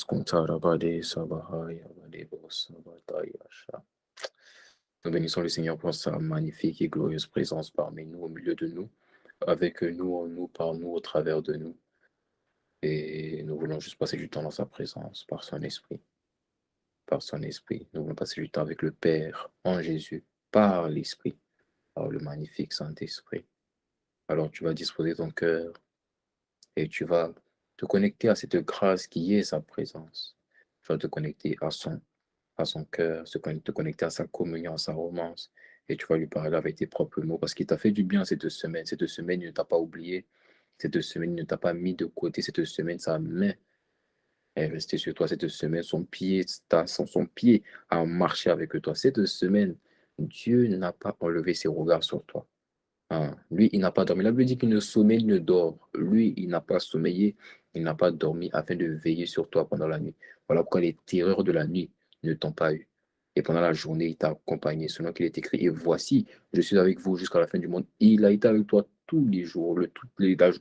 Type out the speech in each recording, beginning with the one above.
Kontarabade Sabahaya Badebo Sabatayasha. Nous bénissons le Seigneur pour sa magnifique et glorieuse présence parmi nous, au milieu de nous, avec nous, en nous, par nous, au travers de nous. Et nous voulons juste passer du temps dans sa présence, par son esprit. Par son esprit. Nous voulons passer du temps avec le Père en Jésus, par l'Esprit, par le magnifique Saint-Esprit. Alors tu vas disposer ton cœur et tu vas te connecter à cette grâce qui est sa présence. Tu vas te connecter à son cœur, te connecter à sa communion, à sa romance, et tu vas lui parler avec tes propres mots, parce qu'il t'a fait du bien cette semaine. Cette semaine, il ne t'a pas oublié. Cette semaine, il ne t'a pas mis de côté. Cette semaine, sa main est restée sur toi. Cette semaine, son pied a marché avec toi. Cette semaine, Dieu n'a pas enlevé ses regards sur toi. Ah, lui, il n'a pas dormi. La Bible dit qu'il ne sommeille, il ne dort. Lui, il n'a pas sommeillé, il n'a pas dormi afin de veiller sur toi pendant la nuit. Voilà pourquoi les terreurs de la nuit ne t'ont pas eu. Et pendant la journée, il t'a accompagné, selon qu'il est écrit. Et voici, je suis avec vous jusqu'à la fin du monde. Il a été avec toi tous les jours,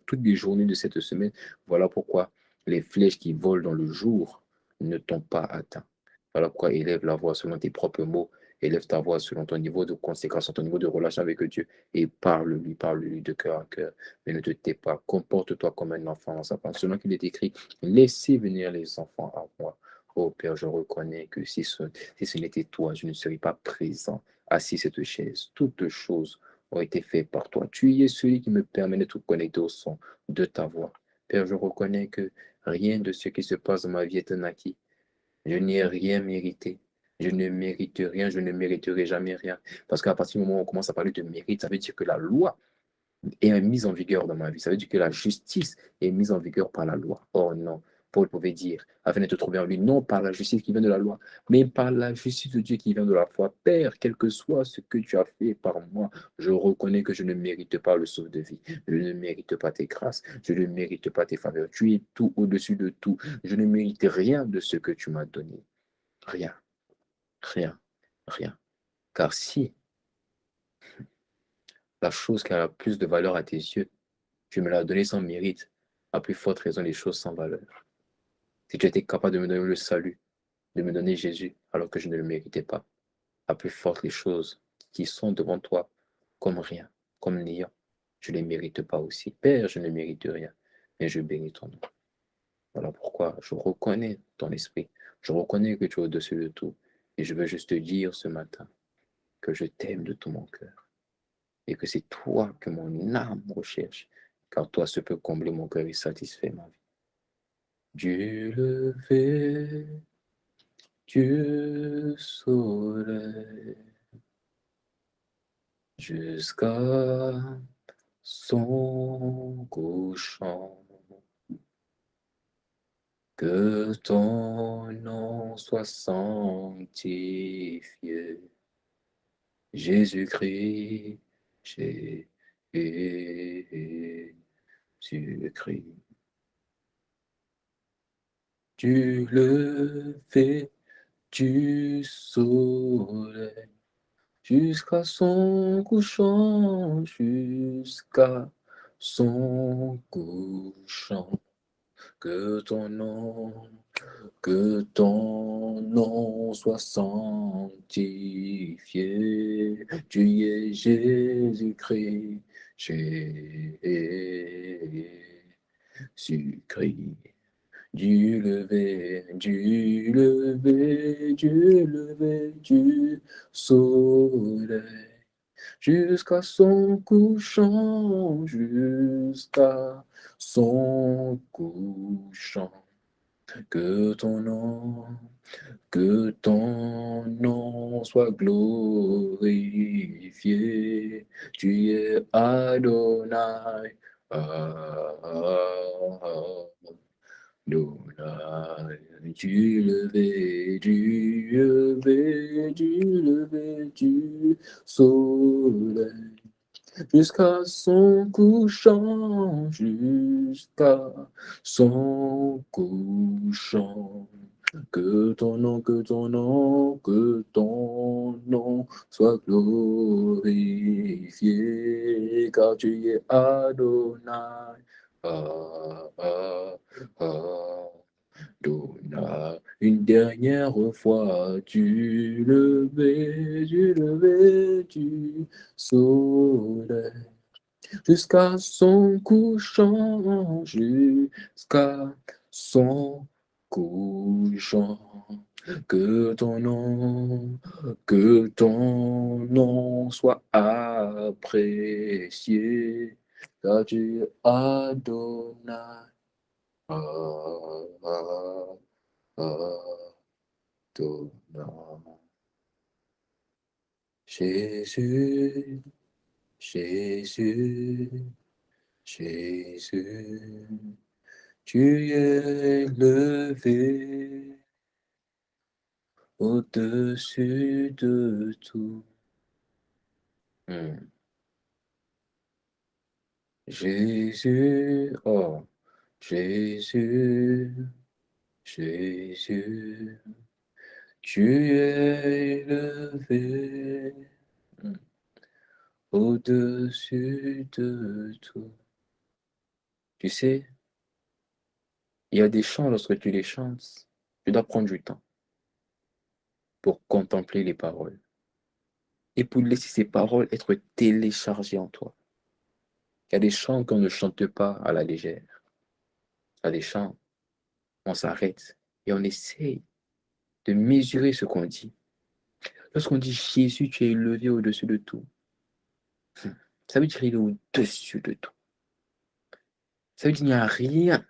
toutes les journées de cette semaine. Voilà pourquoi les flèches qui volent dans le jour ne t'ont pas atteint. Voilà pourquoi élève la voix selon tes propres mots. Élève ta voix selon ton niveau de conséquence, ton niveau de relation avec Dieu et parle-lui de cœur à cœur, mais ne te tais pas, comporte-toi comme un enfant dans sa pensée. Selon qu'il est écrit, laissez venir les enfants à moi. Oh Père, je reconnais que si ce n'était toi, je ne serais pas présent, assis à cette chaise. Toutes choses ont été faites par toi. Tu es celui qui me permet de te connecter au son de ta voix. Père, je reconnais que rien de ce qui se passe dans ma vie est un acquis. Je n'ai rien mérité. Je ne mérite rien, je ne mériterai jamais rien. Parce qu'à partir du moment où on commence à parler de mérite, ça veut dire que la loi est mise en vigueur dans ma vie. Ça veut dire que la justice est mise en vigueur par la loi. Oh non, Paul pouvait dire, afin de te trouver en lui, non par la justice qui vient de la loi, mais par la justice de Dieu qui vient de la foi. Père, quel que soit ce que tu as fait par moi, je reconnais que je ne mérite pas le sauve de vie. Je ne mérite pas tes grâces. Je ne mérite pas tes faveurs. Tu es tout au-dessus de tout. Je ne mérite rien de ce que tu m'as donné. Rien, rien, rien. Car si la chose qui a la plus de valeur à tes yeux, tu me l'as donnée sans mérite, à plus forte raison les choses sans valeur. Si tu étais capable de me donner le salut, de me donner Jésus, alors que je ne le méritais pas, à plus forte les choses qui sont devant toi, comme rien, comme néant, je ne les mérite pas aussi. Père, je ne mérite rien, mais je bénis ton nom. Voilà pourquoi je reconnais ton esprit. Je reconnais que tu es au-dessus de tout. Et je veux juste te dire ce matin que je t'aime de tout mon cœur. Et que c'est toi que mon âme recherche, car toi, ce peut combler mon cœur et satisfaire ma vie. Du lever du soleil jusqu'à son couchant, que ton nom soit sanctifié. Jésus-Christ, Jésus-Christ. Du lever du soleil jusqu'à son couchant, jusqu'à son couchant, que ton nom, que ton nom soit sanctifié. Tu es Jésus-Christ, Jésus-Christ. Du soleil jusqu'à son couchant, jusqu'à son couchant. Que ton nom soit glorifié. Tu es Adonai. Adonai, du lever du soleil jusqu'à son couchant, jusqu'à son couchant. Que ton nom soit glorifié, car tu es Adonai. Ah, ah, ah, donna une dernière fois du lever du soleil jusqu'à son couchant, jusqu'à son couchant. Que ton nom soit apprécié, car tu es Adonai. Adonai. Jésus, Jésus, Jésus, tu es élevé au-dessus de tout. Jésus, oh, Jésus, Jésus, tu es élevé au-dessus de tout. Tu sais, il y a des chants, lorsque tu les chantes, tu dois prendre du temps pour contempler les paroles et pour laisser ces paroles être téléchargées en toi. Il y a des chants qu'on ne chante pas à la légère. Il y a des chants, on s'arrête et on essaye de mesurer ce qu'on dit. Lorsqu'on dit Jésus, tu es élevé au-dessus de tout, ça veut dire qu'il est au-dessus de tout. Ça veut dire qu'il n'y a rien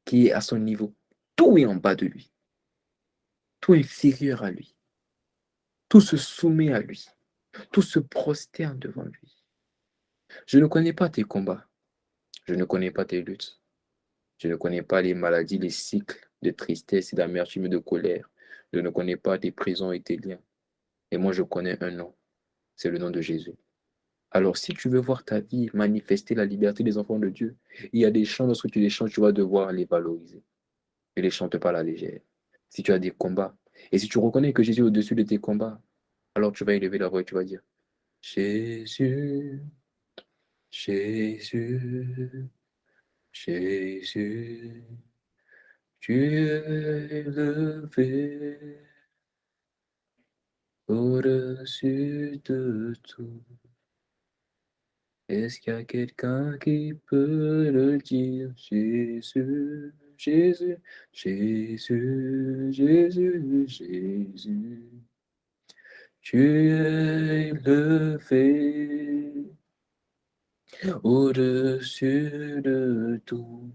qui est à son niveau. Tout est en bas de lui. Tout est inférieur à lui. Tout se soumet à lui. Tout se prosterne devant lui. Je ne connais pas tes combats. Je ne connais pas tes luttes. Je ne connais pas les maladies, les cycles de tristesse et d'amertume et de colère. Je ne connais pas tes prisons et tes liens. Et moi, je connais un nom. C'est le nom de Jésus. Alors, si tu veux voir ta vie manifester la liberté des enfants de Dieu, il y a des chants, lorsque tu les chantes, tu vas devoir les valoriser. Ne les chante pas à la légère. Si tu as des combats, et si tu reconnais que Jésus est au-dessus de tes combats, alors tu vas élever la voix et tu vas dire Jésus, Jésus, Jésus, tu es élevé au-dessus de tout. Est-ce qu'il y a quelqu'un qui peut le dire? Jésus, Jésus, Jésus, Jésus, Jésus. Tu es élevé au-dessus de tout.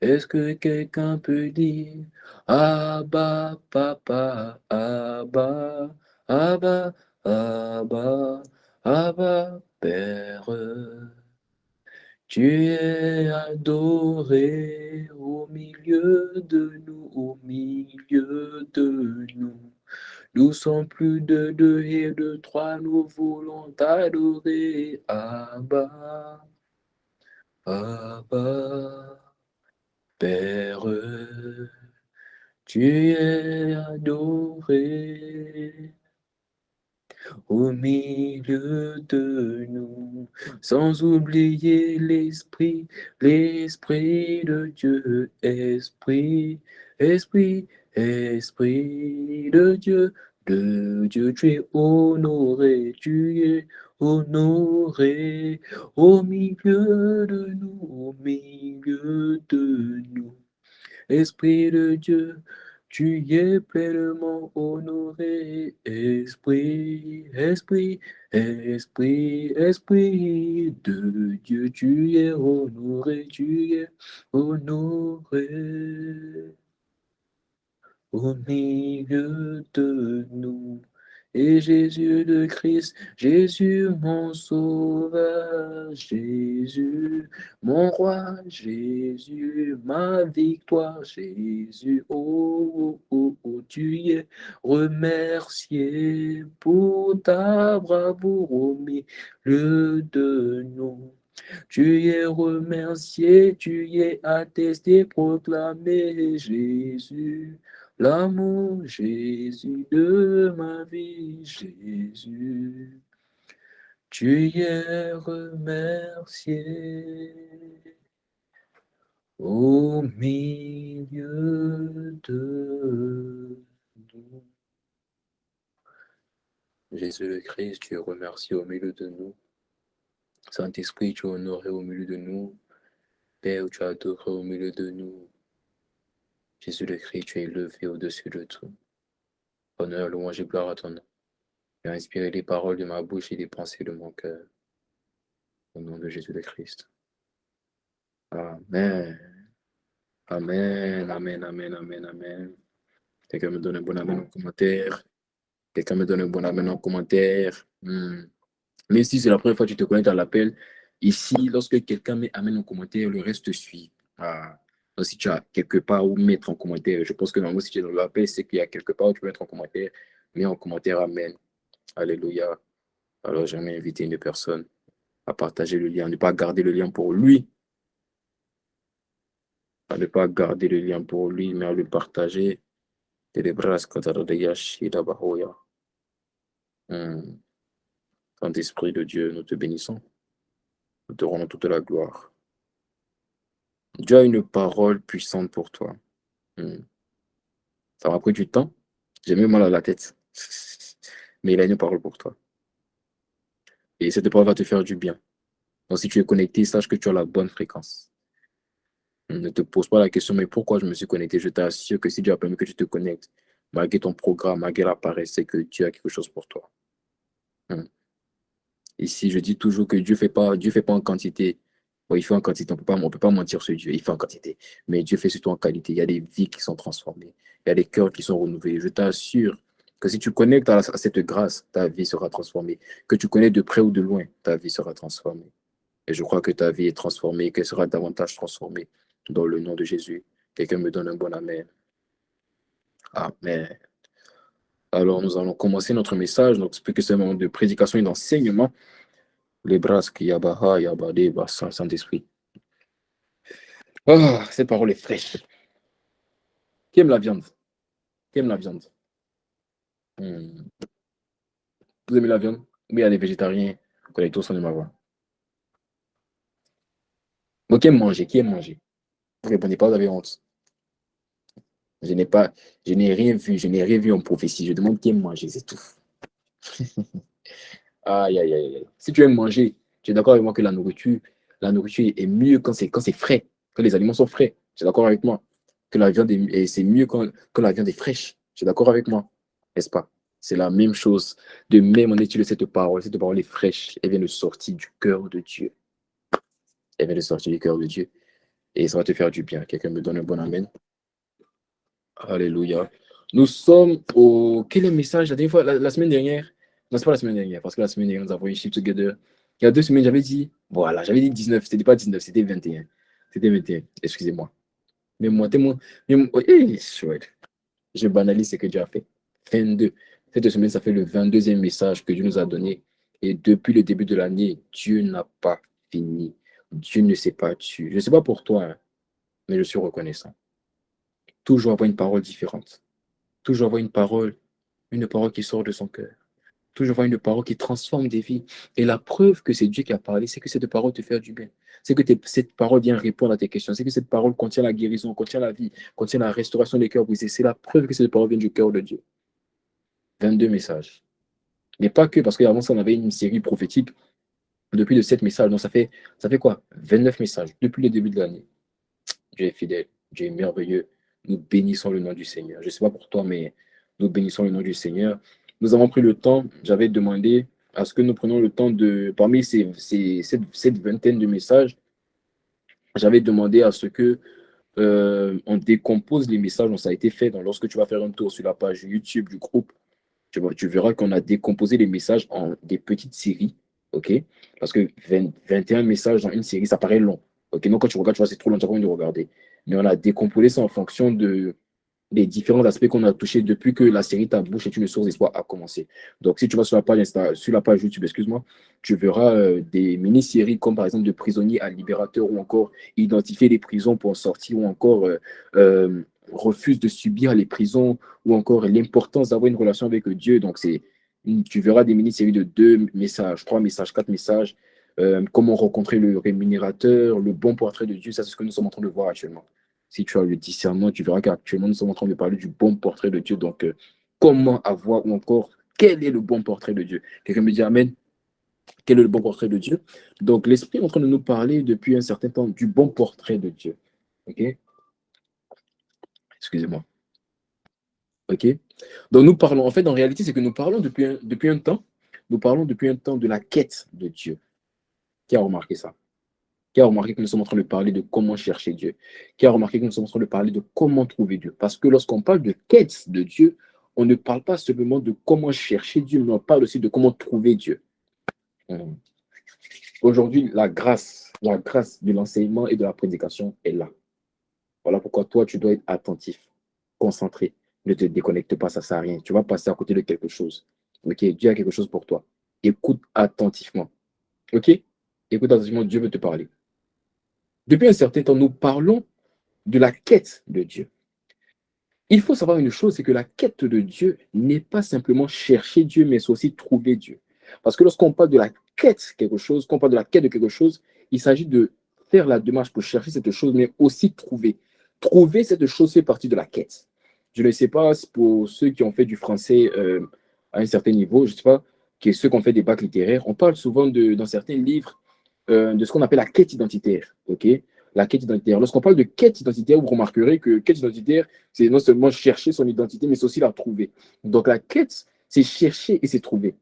Est-ce que quelqu'un peut dire Abba, papa, Abba, Abba, Abba, Abba, Père. Tu es adoré au milieu de nous, au milieu de nous. Nous sommes plus de deux et de trois, nous voulons t'adorer. Abba, Abba, Père, tu es adoré au milieu de nous, sans oublier l'Esprit de Dieu, Esprit, Esprit de Dieu, tu es honoré au milieu de nous, au milieu de nous. Esprit de Dieu, tu es pleinement honoré. Esprit de Dieu, tu es honoré au milieu de nous. Et Jésus le Christ, Jésus mon sauveur, Jésus mon roi, Jésus ma victoire, Jésus, oh, oh, oh, tu es remercié pour ta bravoure au milieu de nous. Tu es remercié, tu es attesté, proclamé, Jésus. L'amour, Jésus, de ma vie, Jésus, tu es remercié au milieu Jésus le Christ, tu es remercié au milieu de nous. Saint-Esprit, tu es honoré au milieu de nous. Père, tu es adoré au milieu de nous. Jésus le Christ, tu es élevé au-dessus de tout. Honneur, louange et gloire à ton nom. Tu as inspiré les paroles de ma bouche et les pensées de mon cœur. Au nom de Jésus le Christ. Amen. Amen, amen, amen, amen, amen. Quelqu'un me donne un bon amen en commentaire. Quelqu'un me donne un bon amen en commentaire. Mais si c'est la première fois que tu te connectes à l'appel, ici, lorsque quelqu'un met amen en commentaire, le reste suit. Donc, si tu as quelque part où mettre en commentaire, je pense que normalement, si tu es dans l'appel, c'est qu'il y a quelque part où tu peux mettre en commentaire. Mets en commentaire amen. Alléluia. Alors, j'aimerais inviter une personne à partager le lien, à ne pas garder le lien pour lui, à ne pas garder le lien pour lui, mais à le partager. Saint-Esprit de Dieu, nous te bénissons. Nous te rendons toute la gloire. Dieu a une parole puissante pour toi. Ça m'a pris du temps. J'ai même mal à la tête. Mais il a une parole pour toi. Et cette parole va te faire du bien. Donc, si tu es connecté, sache que tu as la bonne fréquence. Ne te pose pas la question, mais pourquoi je me suis connecté? Je t'assure que si Dieu a permis que tu te connectes, malgré ton programme, malgré la paresse, c'est que Dieu a quelque chose pour toi. Ici, je dis toujours que Dieu fait pas en quantité. Bon, il fait en quantité, on peut pas mentir sur Dieu, il fait en quantité. Mais Dieu fait surtout en qualité. Il y a des vies qui sont transformées, il y a des cœurs qui sont renouvelés. Je t'assure que si tu connectes à cette grâce, ta vie sera transformée. Que tu connais de près ou de loin, ta vie sera transformée. Et je crois que ta vie est transformée, qu'elle sera davantage transformée dans le nom de Jésus. Quelqu'un me donne un bon amen. Amen. Alors, nous allons commencer notre message. Donc, c'est que c'est un moment de prédication et d'enseignement. Les bras qui yabaha, yabade, bassin, Saint-Esprit. Cette parole est fraîche. Qui aime la viande? Qui aime la viande? Vous aimez la viande? Oui, il y a des végétariens. Connectez au son de ma voix. Bon, qui aime manger? Qui aime manger? Vous ne répondez pas, vous avez honte. Je n'ai pas, je n'ai rien vu en prophétie. Je demande qui aime manger, c'est tout. Aïe, aïe, aïe, aïe. Si tu aimes manger, tu es d'accord avec moi que la nourriture est mieux quand c'est frais, quand les aliments sont frais. Tu es d'accord avec moi? Que la viande c'est mieux quand la viande est fraîche. Tu es d'accord avec moi? N'est-ce pas? C'est la même chose. De même, on étudie cette parole. Cette parole est fraîche. Elle vient de sortir du cœur de Dieu. Elle vient de sortir du cœur de Dieu. Et ça va te faire du bien. Quelqu'un me donne un bon amen. Alléluia. Nous sommes au. Quel est le message la dernière fois, la semaine dernière? Non, c'est pas la semaine dernière, parce que la semaine dernière, nous avons eu Ship Together. Il y a 2 semaines, j'avais dit. Voilà, j'avais dit 19. C'était pas 19, c'était 21. C'était 21. Excusez-moi. Mais moi, témoin. Chouette. Je banalise ce que Dieu a fait. 22. Cette semaine, ça fait le 22e message que Dieu nous a donné. Et depuis le début de l'année, Dieu n'a pas fini. Dieu ne s'est pas tué. Je ne sais pas pour toi, hein, mais je suis reconnaissant. Toujours avoir une parole différente. Toujours avoir une parole qui sort de son cœur. Toujours avoir une parole qui transforme des vies. Et la preuve que c'est Dieu qui a parlé, c'est que cette parole te fait du bien. C'est que cette parole vient répondre à tes questions. C'est que cette parole contient la guérison, contient la vie, contient la restauration des cœurs brisés. C'est la preuve que cette parole vient du cœur de Dieu. 22 messages. Mais pas que, parce qu'avant ça, on avait une série prophétique depuis de 7 messages. Donc ça fait quoi? 29 messages depuis le début de l'année. Dieu est fidèle, Dieu est merveilleux. Nous bénissons le nom du Seigneur. Je ne sais pas pour toi, mais nous bénissons le nom du Seigneur. Nous avons pris le temps, j'avais demandé à ce que nous prenions le temps de, parmi cette vingtaine de messages, j'avais demandé à ce que on décompose les messages. Donc, ça a été fait. Donc, lorsque tu vas faire un tour sur la page YouTube du groupe, tu verras qu'on a décomposé les messages en des petites séries. OK? Parce que 21 messages dans une série, ça paraît long. OK? Donc, quand tu regardes, tu vois, c'est trop long, tu n'as pas envie de regarder. Mais on a décomposé ça en fonction des différents aspects qu'on a touchés depuis que la série Ta bouche est une source d'espoir a commencé. Donc, si tu vas sur sur la page YouTube, excuse-moi, tu verras des mini-séries comme par exemple de prisonnier à libérateur ou encore identifier les prisons pour en sortir ou encore refuse de subir les prisons ou encore l'importance d'avoir une relation avec Dieu. Donc, tu verras des mini-séries de 2 messages, 3 messages, 4 messages. Comment rencontrer le rémunérateur, le bon portrait de Dieu, ça c'est ce que nous sommes en train de voir actuellement. Si tu as le discernement, tu verras qu'actuellement, nous sommes en train de parler du bon portrait de Dieu. Donc, comment avoir ou encore Quel est le bon portrait de Dieu? Quelqu'un me dit Amen. Quel est le bon portrait de Dieu? Donc, l'Esprit est en train de nous parler depuis un certain temps du bon portrait de Dieu. OK? Excusez-moi. OK? Donc, nous parlons, en fait, en réalité, c'est que nous parlons depuis un temps, nous parlons depuis un temps de la quête de Dieu. Qui a remarqué ça? Qui a remarqué que nous sommes en train de parler de comment chercher Dieu? Qui a remarqué que nous sommes en train de parler de comment trouver Dieu? Parce que lorsqu'on parle de quête de Dieu, on ne parle pas simplement de comment chercher Dieu, mais on parle aussi de comment trouver Dieu. Hum. Aujourd'hui, la grâce de l'enseignement et de la prédication est là. Voilà pourquoi toi, tu dois être attentif, concentré. Ne te déconnecte pas, ça ne sert à rien. Tu vas passer à côté de quelque chose. OK? Dieu a quelque chose pour toi. Écoute attentivement. OK? Écoute attentivement, Dieu veut te parler. Depuis un certain temps, nous parlons de la quête de Dieu. Il faut savoir une chose, c'est que la quête de Dieu n'est pas simplement chercher Dieu, mais c'est aussi trouver Dieu. Parce que lorsqu'on parle de la quête quelque chose, qu'on parle de la quête de quelque chose, il s'agit de faire la démarche pour chercher cette chose, mais aussi trouver. Trouver cette chose fait partie de la quête. Je ne sais pas pour ceux qui ont fait du français à un certain niveau, je ne sais pas, ceux qui ont fait des bacs littéraires, on parle souvent dans certains livres de ce qu'on appelle la quête identitaire. Ok, la quête identitaire. Lorsqu'on parle de quête identitaire, vous remarquerez que quête identitaire, c'est non seulement chercher son identité, mais c'est aussi la trouver. Donc la quête, c'est chercher et c'est trouver.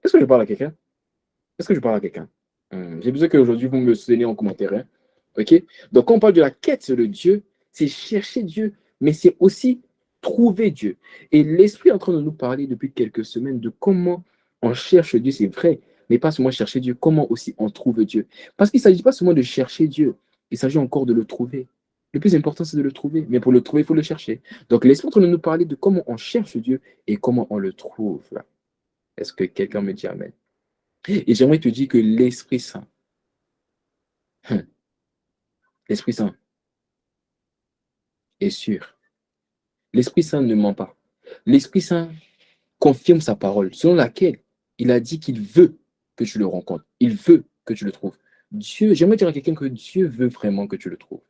Est-ce que je parle à quelqu'un? Est-ce que je parle à quelqu'un? J'ai besoin qu'aujourd'hui, vous me souteniez en commentaire. Hein? OK? Donc, quand on parle de la quête de Dieu, c'est chercher Dieu, mais c'est aussi trouver Dieu. Et l'Esprit est en train de nous parler depuis quelques semaines de comment on cherche Dieu, c'est vrai, mais pas seulement chercher Dieu, comment aussi on trouve Dieu. Parce qu'il ne s'agit pas seulement de chercher Dieu, il s'agit encore de le trouver. Le plus important, c'est de le trouver, mais pour le trouver, il faut le chercher. Donc, l'Esprit est en train de nous parler de comment on cherche Dieu et comment on le trouve. Est-ce que quelqu'un me dit Amen? Et j'aimerais te dire que l'Esprit Saint, l'Esprit Saint est sûr. L'Esprit Saint ne ment pas. L'Esprit Saint confirme sa parole, selon laquelle il a dit qu'il veut que tu le rencontres. Il veut que tu le trouves. Dieu, j'aimerais dire à quelqu'un que Dieu veut vraiment que tu le trouves.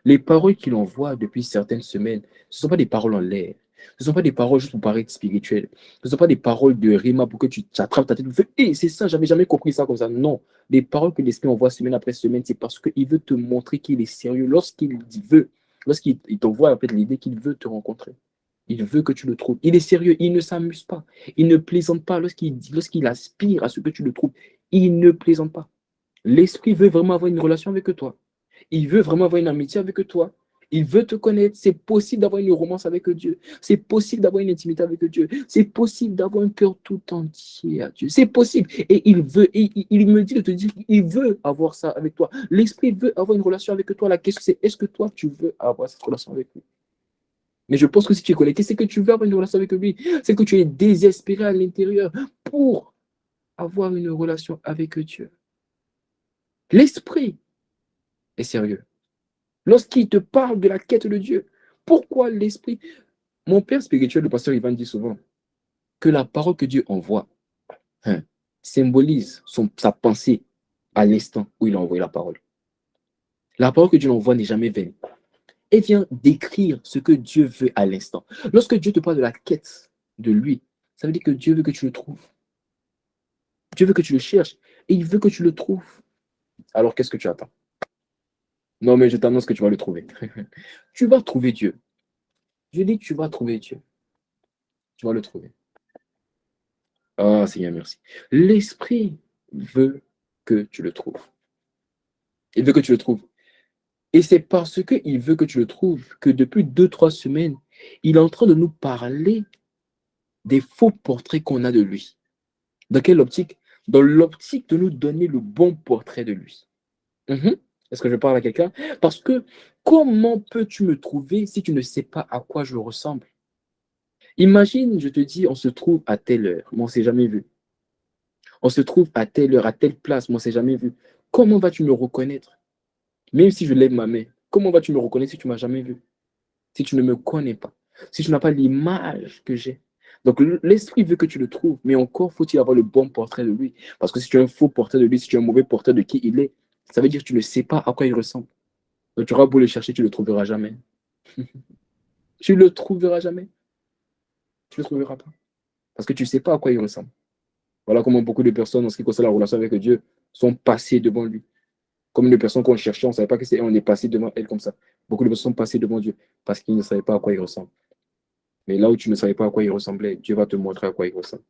Les paroles qu'il envoie depuis certaines semaines, ce ne sont pas des paroles en l'air. Ce ne sont pas des paroles juste pour paraître spirituelles. Ce ne sont pas des paroles de rima pour que tu t'attrapes ta tête. Tu fais, hey, c'est ça, j'avais jamais compris ça comme ça. Non. Les paroles que l'Esprit envoie semaine après semaine, c'est parce qu'il veut te montrer qu'il est sérieux. Lorsqu'il t'envoie en fait l'idée qu'il veut te rencontrer. Il veut que tu le trouves. Il est sérieux, il ne s'amuse pas. Il ne plaisante pas lorsqu'il aspire à ce que tu le trouves. Il ne plaisante pas. L'Esprit veut vraiment avoir une relation avec toi. Il veut vraiment avoir une amitié avec toi. Il veut te connaître. C'est possible d'avoir une romance avec Dieu. C'est possible d'avoir une intimité avec Dieu. C'est possible d'avoir un cœur tout entier à Dieu. C'est possible. Et il me dit de te dire qu'il veut avoir ça avec toi. L'Esprit veut avoir une relation avec toi. La question c'est, est-ce que toi, tu veux avoir cette relation avec lui? Mais je pense que si tu es connecté, c'est que tu veux avoir une relation avec lui. C'est que tu es désespéré à l'intérieur pour avoir une relation avec Dieu. L'Esprit est sérieux. Lorsqu'il te parle de la quête de Dieu, pourquoi l'Esprit? Mon père spirituel, le pasteur Ivan, dit souvent que la parole que Dieu envoie hein, symbolise sa pensée à l'instant où il a envoyé la parole. La parole que Dieu envoie n'est jamais vaine. Elle vient décrire ce que Dieu veut à l'instant. Lorsque Dieu te parle de la quête de lui, ça veut dire que Dieu veut que tu le trouves. Dieu veut que tu le cherches et il veut que tu le trouves. Alors qu'est-ce que tu attends? Non, mais je t'annonce que tu vas le trouver. Tu vas trouver Dieu. Je dis que tu vas trouver Dieu. Tu vas le trouver. Ah, Seigneur, merci. L'Esprit veut que tu le trouves. Il veut que tu le trouves. Et c'est parce qu'il veut que tu le trouves que depuis 2, 3 semaines, il est en train de nous parler des faux portraits qu'on a de lui. Dans quelle optique? Dans l'optique de nous donner le bon portrait de lui. Est-ce que je parle à quelqu'un? Parce que comment peux-tu me trouver si tu ne sais pas à quoi je ressemble? Imagine, je te dis, on se trouve à telle heure, mais on ne s'est jamais vu. On se trouve à telle heure, à telle place, mais on ne s'est jamais vu. Comment vas-tu me reconnaître? Même si je lève ma main, comment vas-tu me reconnaître si tu ne m'as jamais vu? Si tu ne me connais pas, si tu n'as pas l'image que j'ai. Donc l'esprit veut que tu le trouves, mais encore faut-il avoir le bon portrait de lui. Parce que si tu as un faux portrait de lui, si tu as un mauvais portrait de qui il est, ça veut dire que tu ne sais pas à quoi il ressemble. Donc tu auras beau le chercher, tu ne le trouveras jamais. Tu ne le trouveras jamais. Tu ne le trouveras pas. Parce que tu ne sais pas à quoi il ressemble. Voilà comment beaucoup de personnes, en ce qui concerne la relation avec Dieu, sont passées devant lui. Comme une personne qu'on cherchait, on ne savait pas que c'est elle, on est passé devant elle comme ça. Beaucoup de personnes sont passées devant Dieu parce qu'ils ne savaient pas à quoi il ressemble. Mais là où tu ne savais pas à quoi il ressemblait, Dieu va te montrer à quoi il ressemble.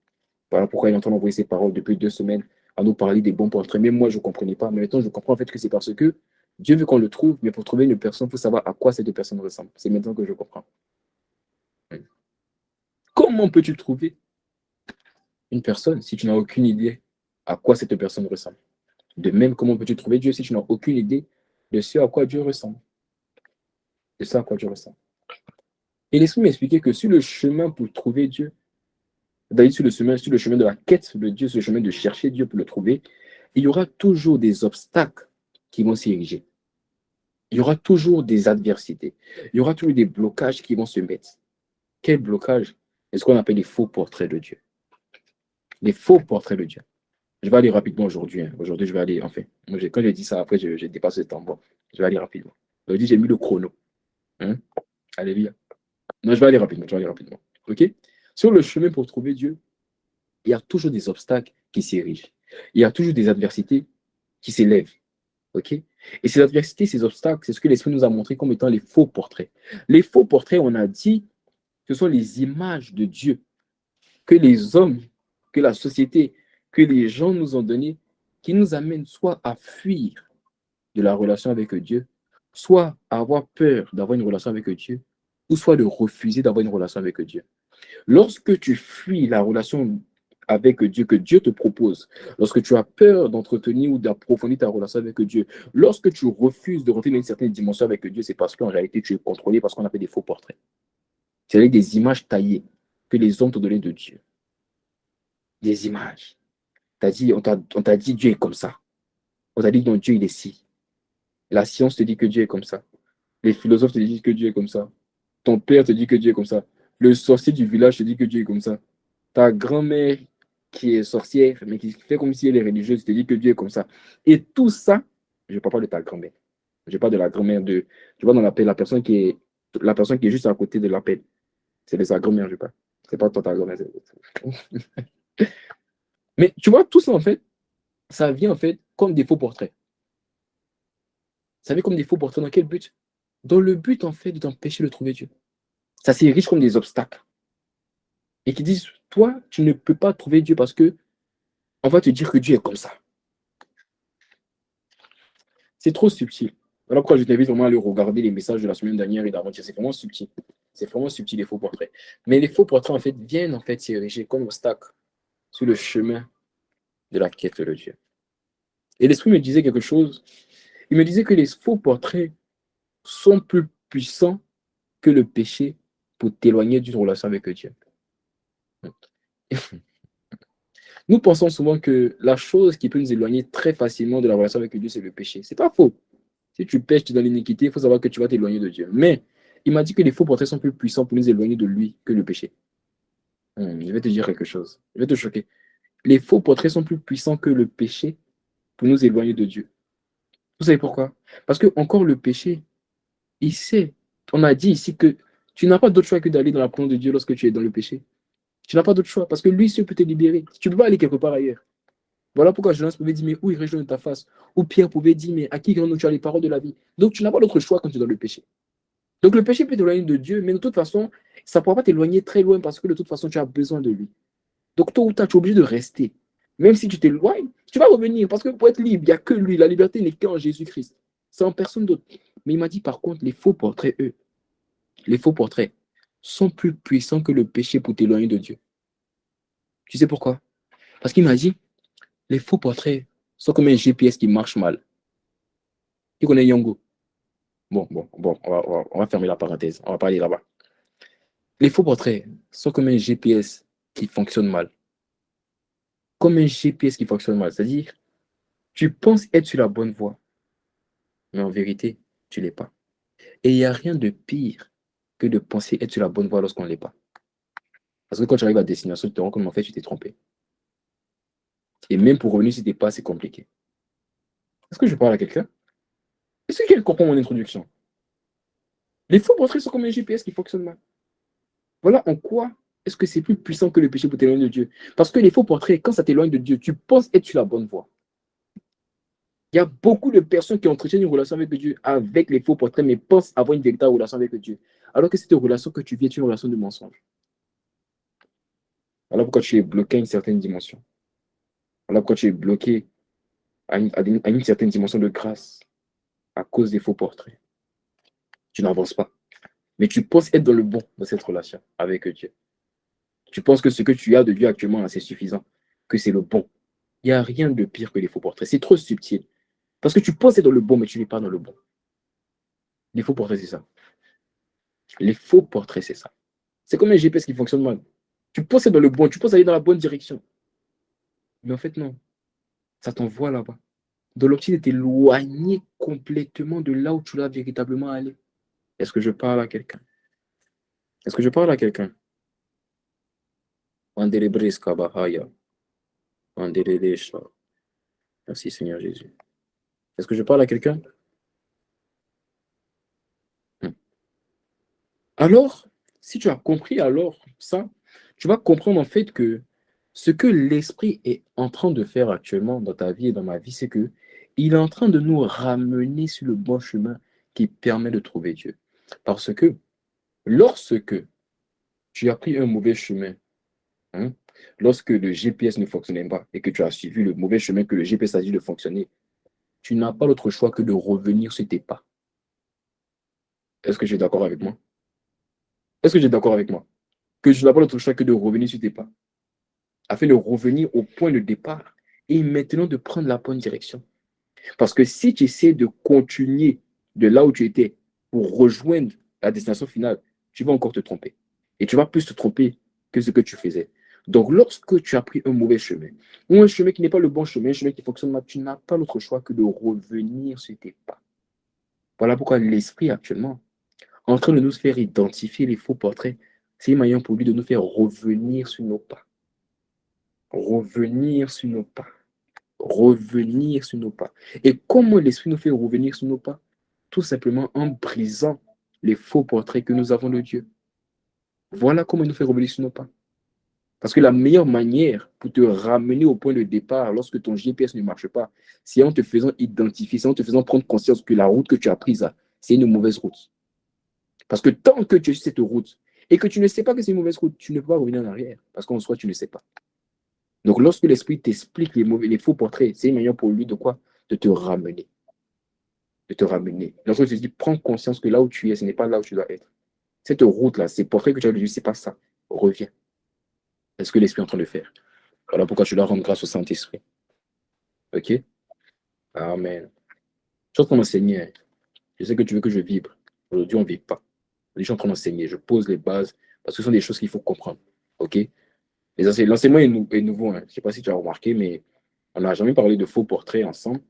Voilà pourquoi il est en train d'envoyer ses paroles depuis 2 semaines à nous parler des bons portraits. Même moi, je ne comprenais pas. Mais maintenant, je comprends en fait que c'est parce que Dieu veut qu'on le trouve, mais pour trouver une personne, il faut savoir à quoi cette personne ressemble. C'est maintenant que je comprends. Comment peux-tu trouver une personne si tu n'as aucune idée à quoi cette personne ressemble? De même, comment peux-tu trouver Dieu si tu n'as aucune idée de ce à quoi Dieu ressemble? De ce à quoi Dieu ressemble. Et laisse-moi m'expliquer que sur le chemin pour trouver Dieu, d'ailleurs sur le chemin de la quête de Dieu, sur le chemin de chercher Dieu pour le trouver, il y aura toujours des obstacles qui vont s'y ériger. Il y aura toujours des adversités. Il y aura toujours des blocages qui vont se mettre. Quel blocage? C'est ce qu'on appelle les faux portraits de Dieu. Les faux portraits de Dieu. Je vais aller rapidement aujourd'hui. Aujourd'hui, je vais aller, enfin, quand j'ai dit ça, après, j'ai dépassé le temps. Bon, je vais aller rapidement. Aujourd'hui, j'ai mis le chrono. Hein? Alléluia. Non, je vais aller rapidement. Je vais aller rapidement. OK? Sur le chemin pour trouver Dieu, il y a toujours des obstacles qui s'érigent. Il y a toujours des adversités qui s'élèvent. OK? Et ces adversités, ces obstacles, c'est ce que l'Esprit nous a montré comme étant les faux portraits. Les faux portraits, on a dit, ce sont les images de Dieu que les hommes, que la société, que les gens nous ont données, qui nous amènent soit à fuir de la relation avec Dieu, soit à avoir peur d'avoir une relation avec Dieu, ou soit de refuser d'avoir une relation avec Dieu. Lorsque tu fuis la relation avec Dieu que Dieu te propose, lorsque tu as peur d'entretenir ou d'approfondir ta relation avec Dieu, lorsque tu refuses de rentrer dans une certaine dimension avec Dieu, c'est parce qu'en réalité, tu es contrôlé parce qu'on a fait des faux portraits. C'est-à-dire des images taillées que les hommes t'ont données de Dieu. Des images. On t'a dit Dieu est comme ça. On t'a dit non, Dieu il est ci. La science te dit que Dieu est comme ça. Les philosophes te disent que Dieu est comme ça. Ton père te dit que Dieu est comme ça. Le sorcier du village te dit que Dieu est comme ça. Ta grand-mère qui est sorcière, mais qui fait comme si elle est religieuse, te dit que Dieu est comme ça. Et tout ça, je ne parle pas de ta grand-mère. Je parle de la grand-mère de. Tu vois, dans l'appel, la personne qui est juste à côté de l'appel. C'est de sa grand-mère, je parle. C'est pas toi, ta grand-mère. Mais tu vois, tout ça, en fait, ça vient, en fait, comme des faux portraits. Ça vient comme des faux portraits. Dans quel but? Dans le but, en fait, de t'empêcher de trouver Dieu. Ça s'érige comme des obstacles. Et qui disent, toi, tu ne peux pas trouver Dieu parce que on va te dire que Dieu est comme ça. C'est trop subtil. Voilà pourquoi je t'invite vraiment à aller regarder les messages de la semaine dernière et d'avant-hier. C'est vraiment subtil. C'est vraiment subtil, les faux portraits. Mais les faux portraits, en fait, viennent en fait s'ériger comme obstacle sur le chemin de la quête de Dieu. Et l'Esprit me disait quelque chose. Il me disait que les faux portraits sont plus puissants que le péché pour t'éloigner d'une relation avec Dieu. Nous pensons souvent que la chose qui peut nous éloigner très facilement de la relation avec Dieu, c'est le péché. C'est pas faux. Si tu pêches, tu es dans l'iniquité, il faut savoir que tu vas t'éloigner de Dieu. Mais il m'a dit que les faux portraits sont plus puissants pour nous éloigner de lui que le péché. Je vais te dire quelque chose. Je vais te choquer. Les faux portraits sont plus puissants que le péché pour nous éloigner de Dieu. Vous savez pourquoi? Parce que encore le péché, il sait. On a dit ici que tu n'as pas d'autre choix que d'aller dans la présence de Dieu lorsque tu es dans le péché. Tu n'as pas d'autre choix parce que lui seul peut te libérer. Tu ne peux pas aller quelque part ailleurs. Voilà pourquoi Jonas pouvait dire, mais où irais-je de ta face? Ou Pierre pouvait dire, mais à qui rends tu as les paroles de la vie? Donc tu n'as pas d'autre choix quand tu es dans le péché. Donc le péché peut t'éloigner de Dieu, mais de toute façon, ça ne pourra pas t'éloigner très loin parce que de toute façon, tu as besoin de lui. Donc tôt ou tard, tu es obligé de rester. Même si tu t'éloignes, tu vas revenir parce que pour être libre, il n'y a que lui. La liberté n'est qu'en Jésus-Christ. C'est en personne d'autre. Mais il m'a dit par contre, les faux portraits, eux, les faux portraits sont plus puissants que le péché pour t'éloigner de Dieu. Tu sais pourquoi? Parce qu'il m'a dit, les faux portraits sont comme un GPS qui marche mal. Tu connais Yango? Bon, on va fermer la parenthèse. On va pas aller là-bas. Les faux portraits sont comme un GPS qui fonctionne mal. Comme un GPS qui fonctionne mal. C'est-à-dire, tu penses être sur la bonne voie, mais en vérité, tu ne l'es pas. Et il n'y a rien de pire que de penser être sur la bonne voie lorsqu'on ne l'est pas. Parce que quand tu arrives à destination, tu te rends compte qu'en fait, tu t'es trompé. Et même pour revenir sur tes pas, c'est compliqué. Est-ce que je parle à quelqu'un? Est-ce que quelqu'un comprend mon introduction? Les faux portraits sont comme un GPS qui fonctionne mal. Voilà en quoi Est-ce que c'est plus puissant que le péché pour t'éloigner de Dieu? Parce que les faux portraits, quand ça t'éloigne de Dieu, tu penses être sur la bonne voie. Il y a beaucoup de personnes qui entretiennent une relation avec Dieu avec les faux portraits, mais pensent avoir une véritable relation avec Dieu. Alors que cette relation que tu vis est une relation de mensonge. Voilà pourquoi tu es bloqué à une certaine dimension. Voilà pourquoi tu es bloqué à une certaine dimension de grâce à cause des faux portraits. Tu n'avances pas. Mais tu penses être dans le bon dans cette relation avec Dieu. Tu penses que ce que tu as de Dieu actuellement, c'est suffisant, que c'est le bon. Il n'y a rien de pire que les faux portraits. C'est trop subtil. Parce que tu penses être dans le bon, mais tu n'es pas dans le bon. Les faux portraits, c'est ça. Les faux portraits, c'est ça. C'est comme un GPS qui fonctionne mal. Tu penses être dans le bon, tu penses aller dans la bonne direction. Mais en fait, non. Ça t'envoie là-bas. Dans l'optique de t'éloigner complètement de là où tu dois véritablement aller. Est-ce que je parle à quelqu'un? Est-ce que je parle à quelqu'un? Merci Seigneur Jésus. Est-ce que je parle à quelqu'un? Hmm. Alors, si tu as compris alors ça, tu vas comprendre en fait que ce que l'Esprit est en train de faire actuellement dans ta vie et dans ma vie, c'est que il est en train de nous ramener sur le bon chemin qui permet de trouver Dieu. Parce que lorsque tu as pris un mauvais chemin, hein, lorsque le GPS ne fonctionnait pas et que tu as suivi le mauvais chemin que le GPS a dit de fonctionner, tu n'as pas l'autre choix que de revenir sur tes pas. Est-ce que tu es d'accord avec moi? Est-ce que tu es d'accord avec moi? Que tu n'as pas l'autre choix que de revenir sur tes pas, afin de revenir au point de départ et maintenant de prendre la bonne direction. Parce que si tu essaies de continuer de là où tu étais pour rejoindre la destination finale, tu vas encore te tromper. Et tu vas plus te tromper que ce que tu faisais. Donc, lorsque tu as pris un mauvais chemin, ou un chemin qui n'est pas le bon chemin, un chemin qui fonctionne mal, tu n'as pas l'autre choix que de revenir sur tes pas. Voilà pourquoi l'esprit actuellement, en train de nous faire identifier les faux portraits, c'est une manière pour lui de nous faire revenir sur nos pas. Revenir sur nos pas. Revenir sur nos pas. Et comment l'esprit nous fait revenir sur nos pas? Tout simplement en brisant les faux portraits que nous avons de Dieu. Voilà comment il nous fait revenir sur nos pas. Parce que la meilleure manière pour te ramener au point de départ lorsque ton GPS ne marche pas, c'est en te faisant identifier, c'est en te faisant prendre conscience que la route que tu as prise, c'est une mauvaise route. Parce que tant que tu es sur cette route et que tu ne sais pas que c'est une mauvaise route, tu ne peux pas revenir en arrière. Parce qu'en soi, tu ne sais pas. Donc, lorsque l'esprit t'explique les faux portraits, c'est une manière pour lui de quoi? De te ramener. De te ramener. Lorsque tu te dis, prends conscience que là où tu es, ce n'est pas là où tu dois être. Cette route-là, ces portraits que tu as vus, ce n'est pas ça. Reviens. C'est ce que l'esprit est en train de faire. Voilà pourquoi tu dois rendre grâce au Saint-Esprit. OK? Amen. Je suis en train d'enseigner. Je sais que tu veux que je vibre. Aujourd'hui, on ne vibre pas. Je suis en train d'enseigner. Je pose les bases parce que ce sont des choses qu'il faut comprendre. OK? L'enseignement est nouveau. Hein. Je ne sais pas si tu as remarqué, mais on n'a jamais parlé de faux portraits ensemble.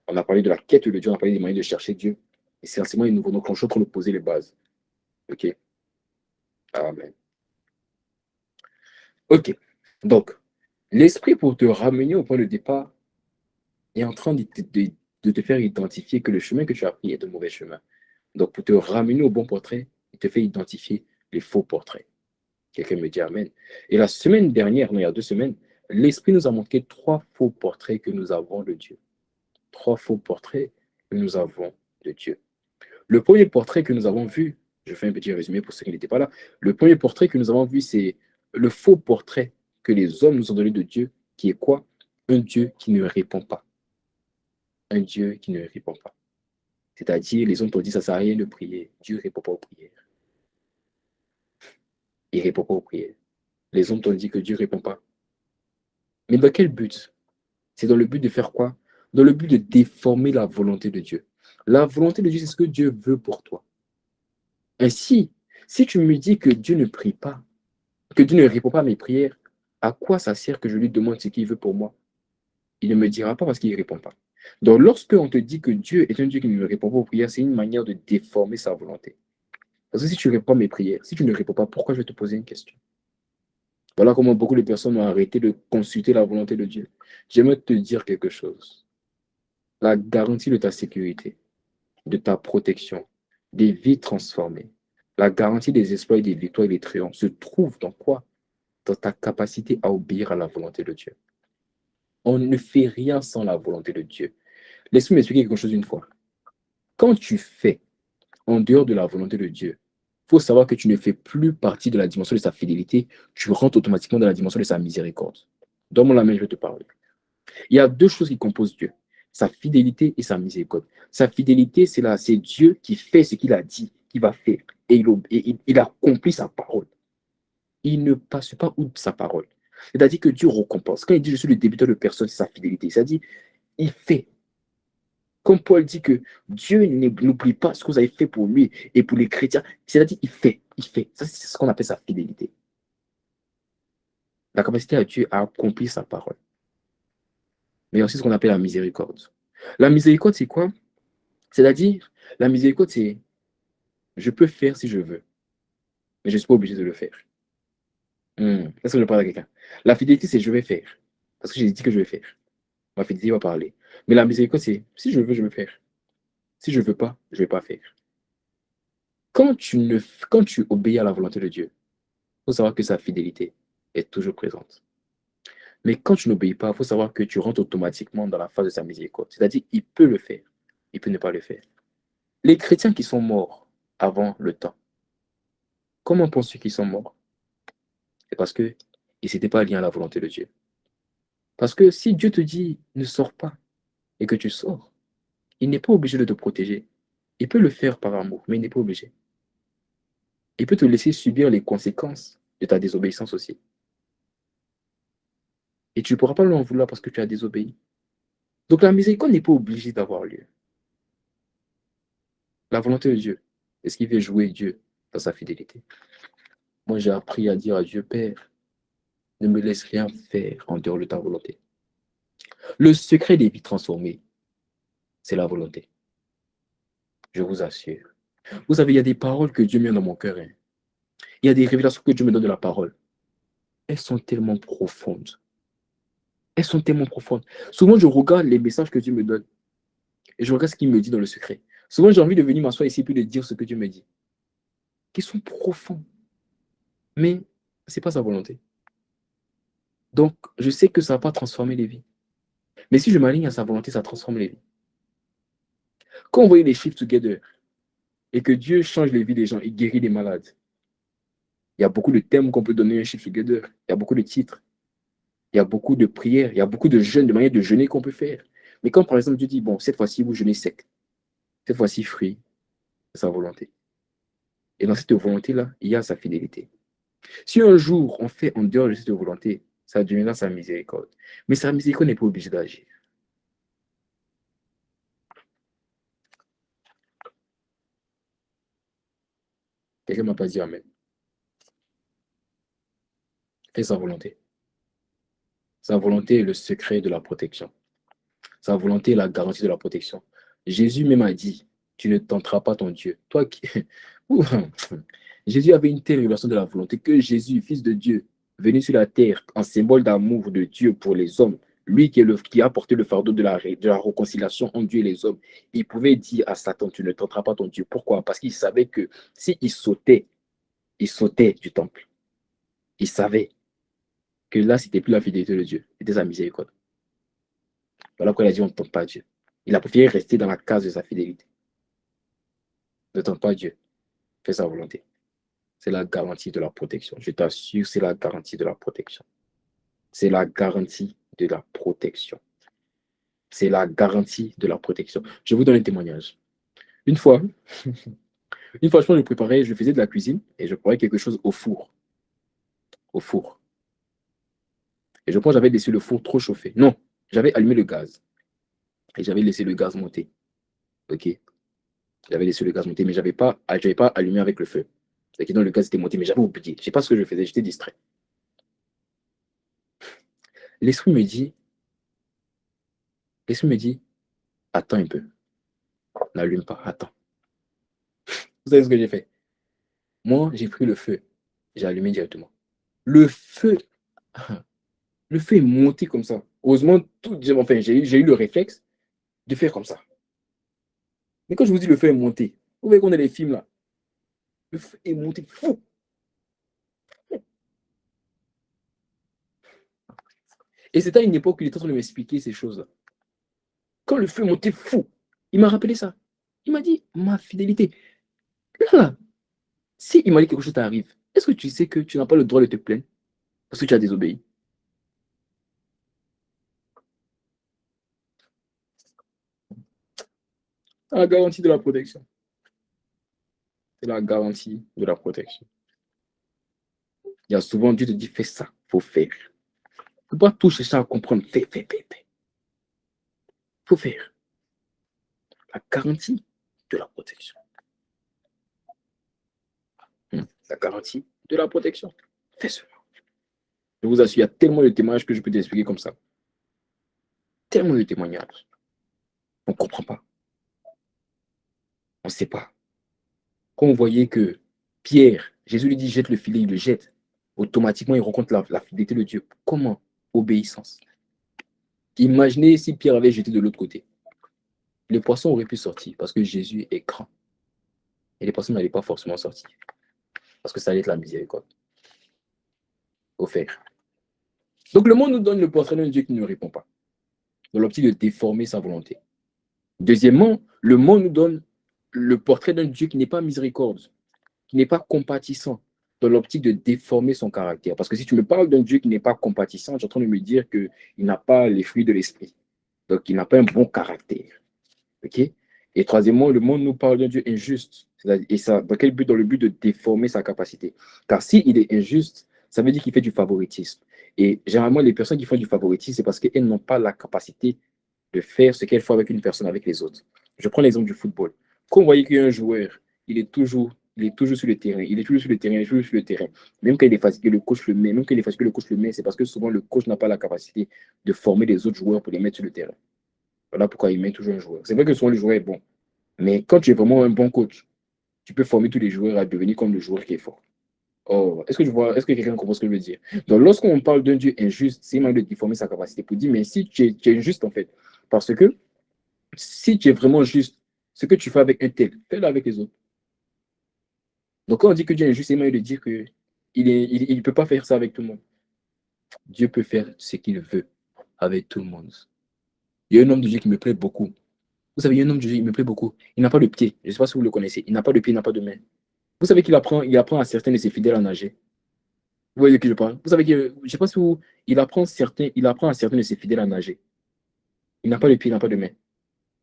On a parlé de la quête de Dieu, on a parlé des moyens de chercher Dieu. Et c'est l'enseignement est nouveau. Donc, je suis en train de poser les bases. OK? Amen. OK. Donc, l'esprit, pour te ramener au point de départ, est en train de te faire identifier que le chemin que tu as pris est un mauvais chemin. Donc, pour te ramener au bon portrait, il te fait identifier les faux portraits. Quelqu'un me dit Amen. Et la semaine dernière, non, il y a 2 semaines, l'Esprit nous a montré 3 faux portraits que nous avons de Dieu. 3 faux portraits que nous avons de Dieu. Le premier portrait que nous avons vu, je fais un petit résumé pour ceux qui n'étaient pas là. Le premier portrait que nous avons vu, c'est le faux portrait que les hommes nous ont donné de Dieu, qui est quoi? Un Dieu qui ne répond pas. Un Dieu qui ne répond pas. C'est-à-dire, les hommes t'ont dit, ça ne sert à rien de prier. Dieu ne répond pas aux prières. Il ne répond pas aux prières. Les hommes t'ont dit que Dieu ne répond pas. Mais dans quel but? C'est dans le but de faire quoi? Dans le but de déformer la volonté de Dieu. La volonté de Dieu, c'est ce que Dieu veut pour toi. Ainsi, si tu me dis que Dieu ne prie pas, que Dieu ne répond pas à mes prières, à quoi ça sert que je lui demande ce qu'il veut pour moi? Il ne me dira pas parce qu'il ne répond pas. Donc, lorsque on te dit que Dieu est un Dieu qui ne répond pas aux prières, c'est une manière de déformer sa volonté. Parce que si tu réponds à mes prières, si tu ne réponds pas, pourquoi je vais te poser une question? Voilà comment beaucoup de personnes ont arrêté de consulter la volonté de Dieu. J'aimerais te dire quelque chose. La garantie de ta sécurité, de ta protection, des vies transformées, la garantie des exploits et des victoires et des triomphes se trouve dans quoi? dans ta capacité à obéir à la volonté de Dieu. On ne fait rien sans la volonté de Dieu. Laisse-moi m'expliquer quelque chose une fois. Quand tu fais en dehors de la volonté de Dieu, il faut savoir que tu ne fais plus partie de la dimension de sa fidélité, tu rentres automatiquement dans la dimension de sa miséricorde. Donne-moi la main, je vais te parler. Il y a deux choses qui composent Dieu, sa fidélité et sa miséricorde. Sa fidélité, c'est Dieu qui fait ce qu'il a dit qu'il va faire. Et il accomplit sa parole. Il ne passe pas outre sa parole. C'est-à-dire que Dieu récompense. Quand il dit je suis le débiteur de personne, c'est sa fidélité. C'est-à-dire, il fait. Comme Paul dit que Dieu n'oublie pas ce que vous avez fait pour lui et pour les chrétiens. C'est-à-dire, il fait. Il fait. Ça, c'est ce qu'on appelle sa fidélité. La capacité à Dieu à accomplir sa parole. Mais aussi ce qu'on appelle la miséricorde. La miséricorde, c'est quoi? C'est-à-dire, la miséricorde, c'est je peux faire si je veux, mais je ne suis pas obligé de le faire. Est-ce que je parle à quelqu'un? La fidélité, c'est je vais faire. Parce que j'ai dit que je vais faire. Ma fidélité va parler. Mais la miséricorde, c'est si je veux, je vais faire. Si je ne veux pas, je ne vais pas faire. Quand quand tu obéis à la volonté de Dieu, il faut savoir que sa fidélité est toujours présente. Mais quand tu n'obéis pas, il faut savoir que tu rentres automatiquement dans la phase de sa miséricorde. C'est-à-dire, il peut le faire, il peut ne pas le faire. Les chrétiens qui sont morts avant le temps, comment penses-tu qu'ils sont morts? C'est parce qu'ils n'étaient pas liés à la volonté de Dieu. Parce que si Dieu te dit ne sors pas et que tu sors, il n'est pas obligé de te protéger. Il peut le faire par amour, mais il n'est pas obligé. Il peut te laisser subir les conséquences de ta désobéissance aussi. Et tu ne pourras pas lui en vouloir parce que tu as désobéi. Donc la miséricorde n'est pas obligée d'avoir lieu. La volonté de Dieu, est ce qu'il veut jouer Dieu dans sa fidélité. Moi, j'ai appris à dire à Dieu, Père, ne me laisse rien faire en dehors de ta volonté. Le secret des vies transformées, c'est la volonté. Je vous assure. Vous savez, il y a des paroles que Dieu met dans mon cœur. Hein. Il y a des révélations que Dieu me donne de la parole. Elles sont tellement profondes. Elles sont tellement profondes. Souvent, je regarde les messages que Dieu me donne et je regarde ce qu'il me dit dans le secret. Souvent, j'ai envie de venir m'asseoir ici puis de dire ce que Dieu me dit. Qui sont profonds. Mais ce n'est pas sa volonté. Donc, je sais que ça ne va pas transformer les vies. Mais si je m'aligne à sa volonté, ça transforme les vies. Quand on voit les Shift Together et que Dieu change les vies des gens et guérit les malades, il y a beaucoup de thèmes qu'on peut donner à un Shift Together. Il y a beaucoup de titres. Il y a beaucoup de prières. Il y a beaucoup de jeûnes, de manières de jeûner qu'on peut faire. Mais quand, par exemple, Dieu dit, bon, cette fois-ci, vous jeûnez sec. Cette fois-ci, fruit, c'est sa volonté. Et dans cette volonté-là, il y a sa fidélité. Si un jour, on fait en dehors de cette volonté, ça deviendra sa miséricorde. Mais sa miséricorde n'est pas obligée d'agir. Quelqu'un ne m'a pas dit Amen. Fais sa volonté. Sa volonté est le secret de la protection. Sa volonté est la garantie de la protection. Jésus même a dit, tu ne tenteras pas ton Dieu. Toi qui... Jésus avait une telle révélation de la volonté que Jésus, fils de Dieu, venu sur la terre en symbole d'amour de Dieu pour les hommes, lui qui a porté le fardeau de la réconciliation entre Dieu et les hommes, il pouvait dire à Satan, tu ne tenteras pas ton Dieu. Pourquoi? Parce qu'il savait que s'il sautait, il sautait du temple. Il savait que là, c'était plus la fidélité de Dieu, c'était sa miséricorde. Voilà pourquoi il a dit on ne tente pas Dieu. Il a préféré rester dans la case de sa fidélité. Ne tente pas Dieu, fais sa volonté. C'est la garantie de la protection. Je t'assure, c'est la garantie de la protection. C'est la garantie de la protection. C'est la garantie de la protection. Je vous donne un témoignage. Une fois, je pense, je faisais de la cuisine et je préparais quelque chose au four. Au four. Et je pense que j'avais laissé le four trop chauffer. Non, j'avais allumé le gaz. Et j'avais laissé le gaz monter. OK. J'avais laissé le gaz monter, mais je n'avais pas allumé avec le feu. C'est-à-dire que le gaz était monté, mais j'avais oublié. Je ne sais pas ce que je faisais, j'étais distrait. L'esprit me dit, l'esprit me dit, attends un peu, n'allume pas, attends. Vous savez ce que j'ai fait? Moi, j'ai pris le feu, j'ai allumé directement. Le feu, le feu est monté comme ça. Heureusement, enfin, j'ai eu le réflexe de faire comme ça. Mais quand je vous dis le feu est monté, vous voyez qu'on a les films là. Le feu est monté fou. Et c'était à une époque où il était en train de m'expliquer ces choses-là. Quand le feu montait fou, il m'a rappelé ça. Il m'a dit, ma fidélité. Là, si il m'a dit quelque chose t'arrive, est-ce que tu sais que tu n'as pas le droit de te plaindre parce que tu as désobéi? C'est la garantie de la protection. C'est la garantie de la protection. Il y a souvent Dieu te dit, fais ça, il faut faire. Il ne faut pas tout chercher à comprendre. Fais, fais, fais, fais. Il faut faire. La garantie de la protection. La garantie de la protection. Fais cela. Je vous assure, il y a tellement de témoignages que je peux t'expliquer comme ça. Tellement de témoignages. On ne comprend pas. On ne sait pas. Quand on voyait que Pierre, Jésus lui dit jette le filet, il le jette. Automatiquement, il rencontre la fidélité de Dieu. Comment? Obéissance. Imaginez si Pierre avait jeté de l'autre côté. Les poissons auraient pu sortir parce que Jésus est grand. Et les poissons n'allaient pas forcément sortir parce que ça allait être la miséricorde. Offert. Donc le monde nous donne le portrait d'un Dieu qui ne répond pas, dans l'optique de déformer sa volonté. Deuxièmement, le monde nous donne le portrait d'un Dieu qui n'est pas miséricorde, qui n'est pas compatissant, dans l'optique de déformer son caractère. Parce que si tu me parles d'un Dieu qui n'est pas compatissant, je suis en train de me dire qu'il n'a pas les fruits de l'esprit. Donc, il n'a pas un bon caractère. OK? Et troisièmement, le monde nous parle d'un Dieu injuste. Et ça, dans quel but? Dans le but de déformer sa capacité. Car s'il est injuste, ça veut dire qu'il fait du favoritisme. Et généralement, les personnes qui font du favoritisme, c'est parce qu'elles n'ont pas la capacité de faire ce qu'elles font avec une personne, avec les autres. Je prends l'exemple du football. Quand vous voyez qu'il y a un joueur, il est toujours sur le terrain, il est toujours sur le terrain, il est toujours sur le terrain. Même quand il est fatigué, le coach le met. Même quand il est fatigué, le coach le met. C'est parce que souvent, le coach n'a pas la capacité de former les autres joueurs pour les mettre sur le terrain. Voilà pourquoi il met toujours un joueur. C'est vrai que souvent, le joueur est bon. Mais quand tu es vraiment un bon coach, tu peux former tous les joueurs à devenir comme le joueur qui est fort. Oh, est-ce que quelqu'un comprend ce que je veux dire? Donc, lorsqu'on parle d'un Dieu injuste, c'est mal de déformer sa capacité pour dire, mais si tu es injuste, en fait, parce que si tu es vraiment juste, ce que tu fais avec un tel, fais-le avec les autres. Donc, quand on dit que Dieu est injuste, c'est mal de dire qu'il ne peut pas faire ça avec tout le monde. Dieu peut faire ce qu'il veut avec tout le monde. Il y a un homme de Dieu qui me plaît beaucoup. Vous savez, il y a un homme de Dieu qui me plaît beaucoup. Il n'a pas de pied. Je ne sais pas si vous le connaissez. Il n'a pas de pied, il n'a pas de main. Vous savez il apprend à certains de ses fidèles à nager. Vous voyez de qui je parle? Vous savez que, je ne sais pas si vous, il apprend à certains de ses fidèles à nager. Il n'a pas de pied, il n'a pas de main.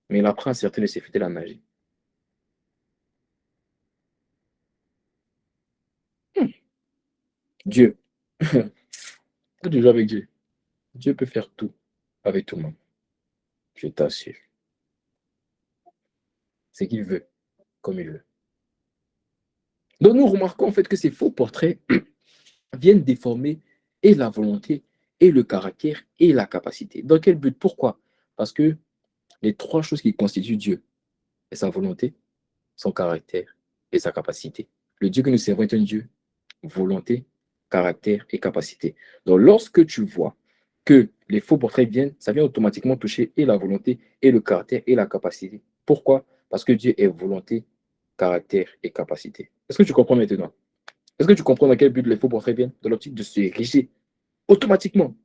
Mais il apprend à certains de ses fidèles à nager. Hmm. Dieu. Quand tu joues avec Dieu, Dieu peut faire tout avec tout le monde. Je t'assure. C'est qu'il veut, comme il veut. Donc nous remarquons en fait que ces faux portraits viennent déformer et la volonté, et le caractère, et la capacité. Dans quel but? Pourquoi? Parce que les trois choses qui constituent Dieu, c'est sa volonté, son caractère et sa capacité. Le Dieu que nous servons est un Dieu, volonté, caractère et capacité. Donc lorsque tu vois que les faux portraits viennent, ça vient automatiquement toucher et la volonté, et le caractère, et la capacité. Pourquoi? Parce que Dieu est volonté, caractère et capacité. Est-ce que tu comprends maintenant? Est-ce que tu comprends dans quel but les faux portraits viennent? Dans l'optique de se ériger automatiquement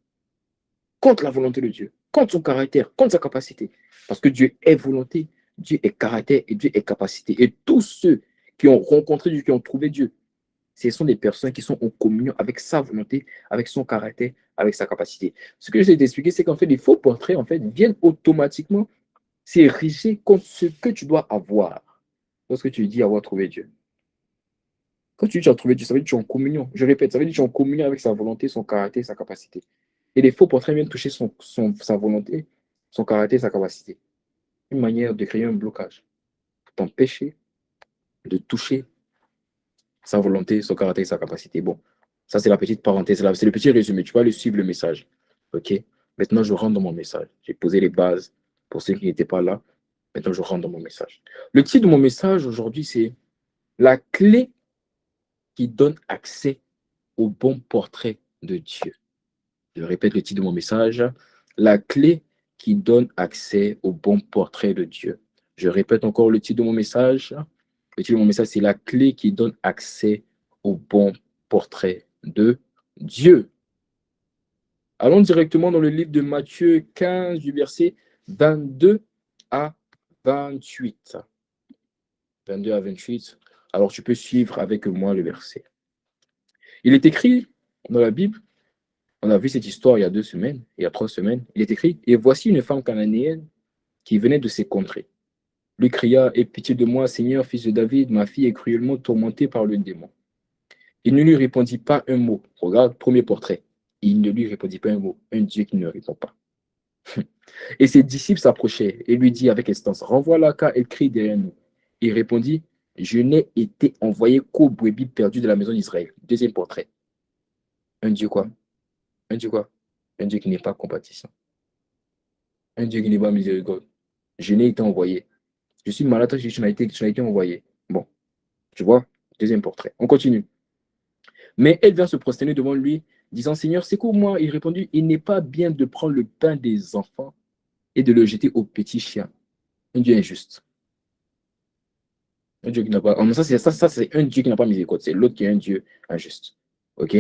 contre la volonté de Dieu, contre son caractère, contre sa capacité. Parce que Dieu est volonté, Dieu est caractère et Dieu est capacité. Et tous ceux qui ont rencontré Dieu, qui ont trouvé Dieu, ce sont des personnes qui sont en communion avec sa volonté, avec son caractère, avec sa capacité. Ce que j'essaie d'expliquer, c'est qu'en fait, les faux portraits en fait, viennent automatiquement s'ériger contre ce que tu dois avoir lorsque tu dis avoir trouvé Dieu. Quand tu dis que tu as trouvé Dieu, ça veut dire que tu es en communion. Je répète, ça veut dire que tu es en communion avec sa volonté, son caractère, sa capacité. Et les faux portraits viennent toucher sa volonté, son caractère, sa capacité. Une manière de créer un blocage pour t'empêcher de toucher sa volonté, son caractère, sa capacité. Bon, ça c'est la petite parenthèse, c'est le petit résumé. Tu vas le suivre le message. OK? Maintenant, je rentre dans mon message. J'ai posé les bases pour ceux qui n'étaient pas là. Maintenant, je rentre dans mon message. Le titre de mon message aujourd'hui, c'est la clé qui donne accès au bon portrait de Dieu. Je répète le titre de mon message, la clé qui donne accès au bon portrait de Dieu. Je répète encore le titre de mon message. Le titre de mon message, c'est la clé qui donne accès au bon portrait de Dieu. Allons directement dans le livre de Matthieu 15, du verset 22 à 28. 22 à 28. Alors, tu peux suivre avec moi le verset. Il est écrit dans la Bible, on a vu cette histoire il y a 2 semaines, il y a 3 semaines. Il est écrit, et voici une femme cananéenne qui venait de ces contrées. Lui cria, aie pitié de moi, Seigneur, fils de David, ma fille est cruellement tourmentée par le démon. Il ne lui répondit pas un mot. Regarde, premier portrait. Il ne lui répondit pas un mot. Un Dieu qui ne répond pas. Et ses disciples s'approchaient et lui dit avec instance, renvoie-la car elle crie derrière nous. Il répondit, je n'ai été envoyé qu'aux brebis perdues de la maison d'Israël. Deuxième portrait. Un Dieu quoi? Un Dieu quoi? Un Dieu qui n'est pas compatissant. Un Dieu qui n'est pas miséricorde. Je n'ai été envoyé. Je suis malade, tu n'as été envoyé. Bon, tu vois, deuxième portrait. On continue. Mais elle vient se prosterner devant lui, disant, Seigneur, secours-moi. Il répondit, il n'est pas bien de prendre le pain des enfants et de le jeter aux petits chiens. Un Dieu injuste. Un Dieu qui n'a pas. Ça, c'est un Dieu qui n'a pas miséricorde. C'est l'autre qui est un Dieu injuste. OK?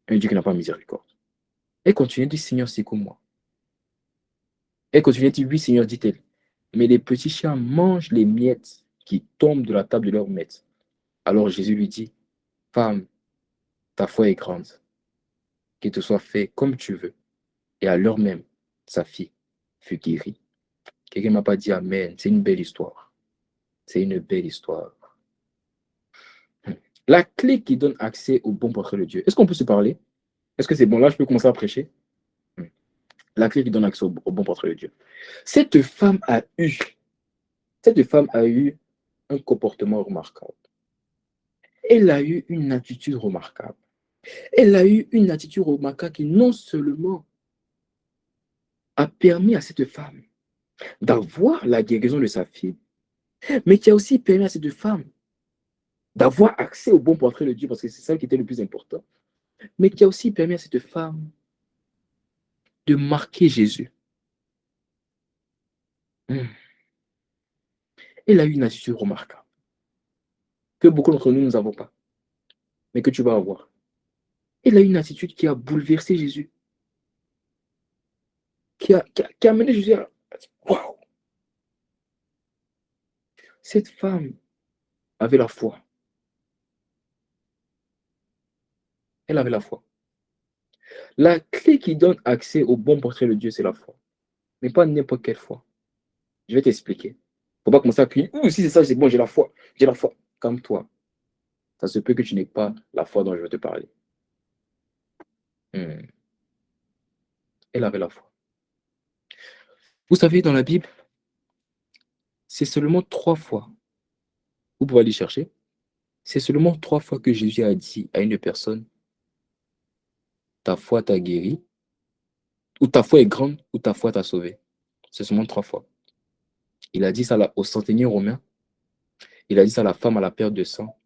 Un Dieu qui n'a pas miséricorde. Elle continue, dit, Seigneur, secours-moi. Elle continue, dit, oui, Seigneur, dit-elle. Mais les petits chiens mangent les miettes qui tombent de la table de leur maître. Alors Jésus lui dit, femme, ta foi est grande, qu'il te soit fait comme tu veux. Et à l'heure même, sa fille fut guérie. Quelqu'un ne m'a pas dit Amen. C'est une belle histoire. C'est une belle histoire. La clé qui donne accès au bon portrait de Dieu. Est-ce qu'on peut se parler? Est-ce que c'est bon? Là, je peux commencer à prêcher. La clé qui donne accès au bon portrait de Dieu. Cette femme a eu un comportement remarquable. Elle a eu une attitude remarquable. Elle a eu une attitude remarquable qui non seulement a permis à cette femme d'avoir la guérison de sa fille, mais qui a aussi permis à cette femme d'avoir accès au bon portrait de Dieu, parce que c'est ça qui était le plus important, mais qui a aussi permis à cette femme de marquer Jésus. Elle a eu une attitude remarquable, que beaucoup d'entre nous n'avons pas, mais que tu vas avoir. Elle a eu une attitude qui a bouleversé Jésus, qui a amené Jésus à waouh! Cette femme avait la foi. Elle avait la foi. La clé qui donne accès au bon portrait de Dieu, c'est la foi. Mais pas n'importe quelle foi. Je vais t'expliquer. Il ne faut pas commencer à crier, si c'est ça, c'est bon, j'ai la foi. J'ai la foi. Comme toi. Ça se peut que tu n'aies pas la foi dont je veux te parler. Elle avait la foi. Vous savez, dans la Bible, c'est seulement 3 fois. Vous pouvez aller chercher. C'est seulement 3 fois que Jésus a dit à une personne, ta foi t'a guéri, ou ta foi est grande, ou ta foi t'a sauvé. C'est seulement 3 fois. Il a dit ça au centenier romain, il a dit ça à la femme à la perte de sang,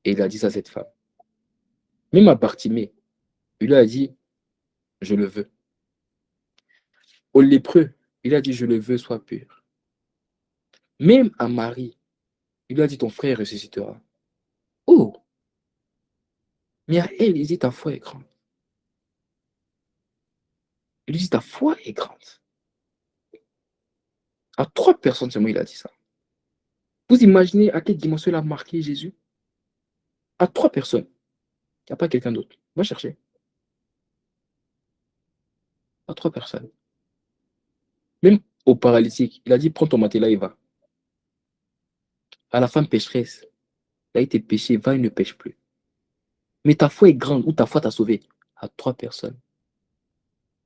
et il a dit ça à cette femme. Même à Bartimée, il lui a dit, je le veux. Au lépreux, il a dit, je le veux, sois pur. Même à Marie, il lui a dit, ton frère ressuscitera. Oh! Mais à elle, il dit, ta foi est grande. Il lui dit, ta foi est grande. À 3 personnes seulement, il a dit ça. Vous imaginez à quelle dimension il a marqué Jésus? À 3 personnes. Il n'y a pas quelqu'un d'autre. Va chercher. À 3 personnes. Même au paralytique, il a dit, prends ton matelas et va. À la femme pécheresse, il a été péché, va et ne pêche plus. Mais ta foi est grande, ou ta foi t'a sauvé. À 3 personnes.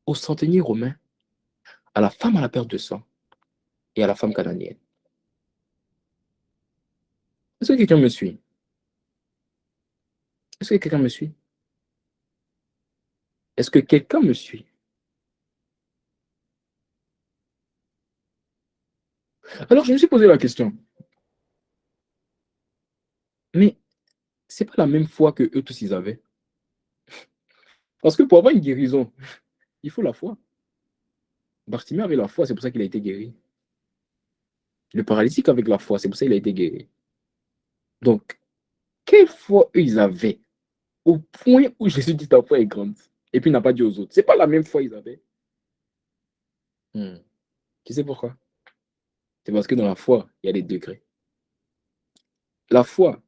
Au centenier romain, à la femme à la perte de sang et à la femme cananéenne. Est-ce que quelqu'un me suit? Est-ce que quelqu'un me suit? Est-ce que quelqu'un me suit? Alors, je me suis posé la question. Mais c'est pas la même foi que eux tous ils avaient. Parce que pour avoir une guérison, il faut la foi. Bartimée avait la foi, c'est pour ça qu'il a été guéri. Le paralytique avec la foi, c'est pour ça qu'il a été guéri. Donc, quelle foi eux ils avaient au point où Jésus dit ta foi est grande? Et puis il n'a pas dit aux autres. C'est pas la même foi ils avaient. Tu sais pourquoi? C'est parce que dans la foi, il y a des degrés. La foi,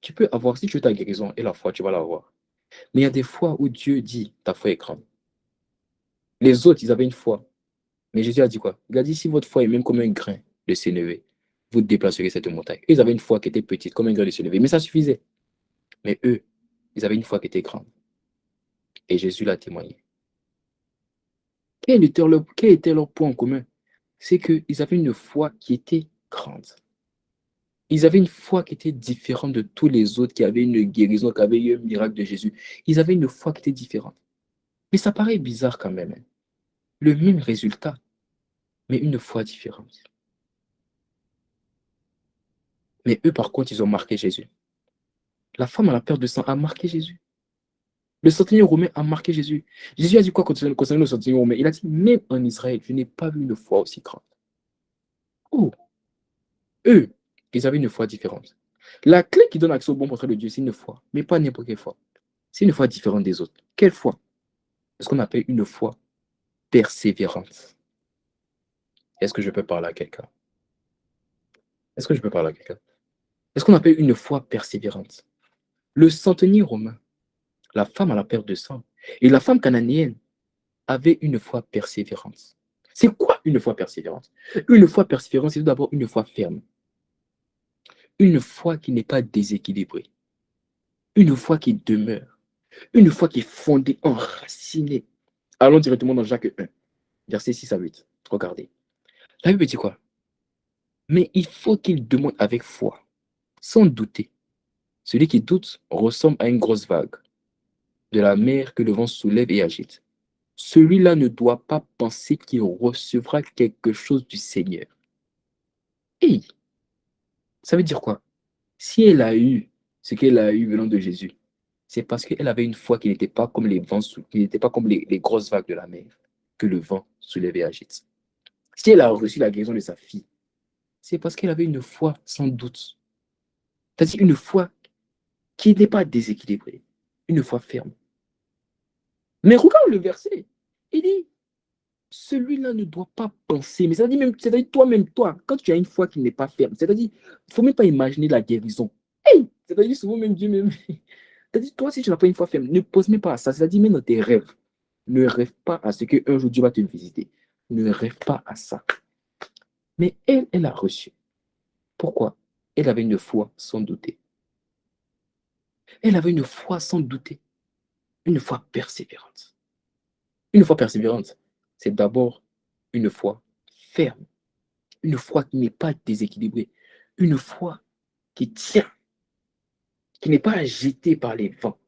tu peux avoir, si tu veux ta guérison et la foi, tu vas l'avoir. Mais il y a des fois où Dieu dit, ta foi est grande. Les autres, ils avaient une foi. Mais Jésus a dit quoi? Il a dit, si votre foi est même comme un grain de sénévé, vous déplacerez cette montagne. Ils avaient une foi qui était petite, comme un grain de sénévé, mais ça suffisait. Mais eux, ils avaient une foi qui était grande. Et Jésus l'a témoigné. Quel était leur point en commun? C'est qu'ils avaient une foi qui était grande. Ils avaient une foi qui était différente de tous les autres qui avaient une guérison, qui avaient eu un miracle de Jésus. Ils avaient une foi qui était différente. Mais ça paraît bizarre quand même, hein. Le même résultat, mais une foi différente. Mais eux, par contre, ils ont marqué Jésus. La femme à la perte de sang a marqué Jésus. Le centenier romain a marqué Jésus. Jésus a dit quoi concernant le centenier romain? Il a dit, même en Israël, je n'ai pas vu une foi aussi grande. Oh, eux, ils avaient une foi différente. La clé qui donne accès au bon portrait de Dieu, c'est une foi, mais pas n'importe quelle foi. C'est une foi différente des autres. Quelle foi? C'est ce qu'on appelle une foi persévérante. Est-ce que je peux parler à quelqu'un? Est-ce que je peux parler à quelqu'un? C'est ce qu'on appelle une foi persévérante. Le centenier romain, la femme à la perte de sang, et la femme cananéenne avaient une foi persévérante. C'est quoi une foi persévérante? Une foi persévérante, c'est tout d'abord une foi ferme. Une foi qui n'est pas déséquilibrée. Une foi qui demeure. Une foi qui est fondée, enracinée. Allons directement dans Jacques 1, verset 6 à 8. Regardez. La Bible dit quoi? Mais il faut qu'il demande avec foi, sans douter. Celui qui doute ressemble à une grosse vague de la mer que le vent soulève et agite. Celui-là ne doit pas penser qu'il recevra quelque chose du Seigneur. Hey, ça veut dire quoi? Si elle a eu ce qu'elle a eu venant de Jésus, c'est parce qu'elle avait une foi qui n'était pas comme les vents, qui n'était pas comme les grosses vagues de la mer que le vent soulève et agite. Si elle a reçu la guérison de sa fille, c'est parce qu'elle avait une foi sans doute. C'est-à-dire une foi qui n'est pas déséquilibrée, une foi ferme. Mais regarde le verset. Il dit, celui-là ne doit pas penser. Mais c'est-à-dire toi-même, toi, quand tu as une foi qui n'est pas ferme, c'est-à-dire, il ne faut même pas imaginer la guérison. Hey! C'est-à-dire, souvent même Dieu même. C'est-à-dire, toi, si tu n'as pas une foi ferme, ne pose même pas à ça. C'est-à-dire, même dans tes rêves, ne rêve pas à ce qu'un jour Dieu va te visiter. Ne rêve pas à ça. Mais elle, elle a reçu. Pourquoi? Elle avait une foi sans douter. Elle avait une foi sans douter. Une foi persévérante. Une foi persévérante, c'est d'abord une foi ferme. Une foi qui n'est pas déséquilibrée. Une foi qui tient, qui n'est pas agitée par les vents.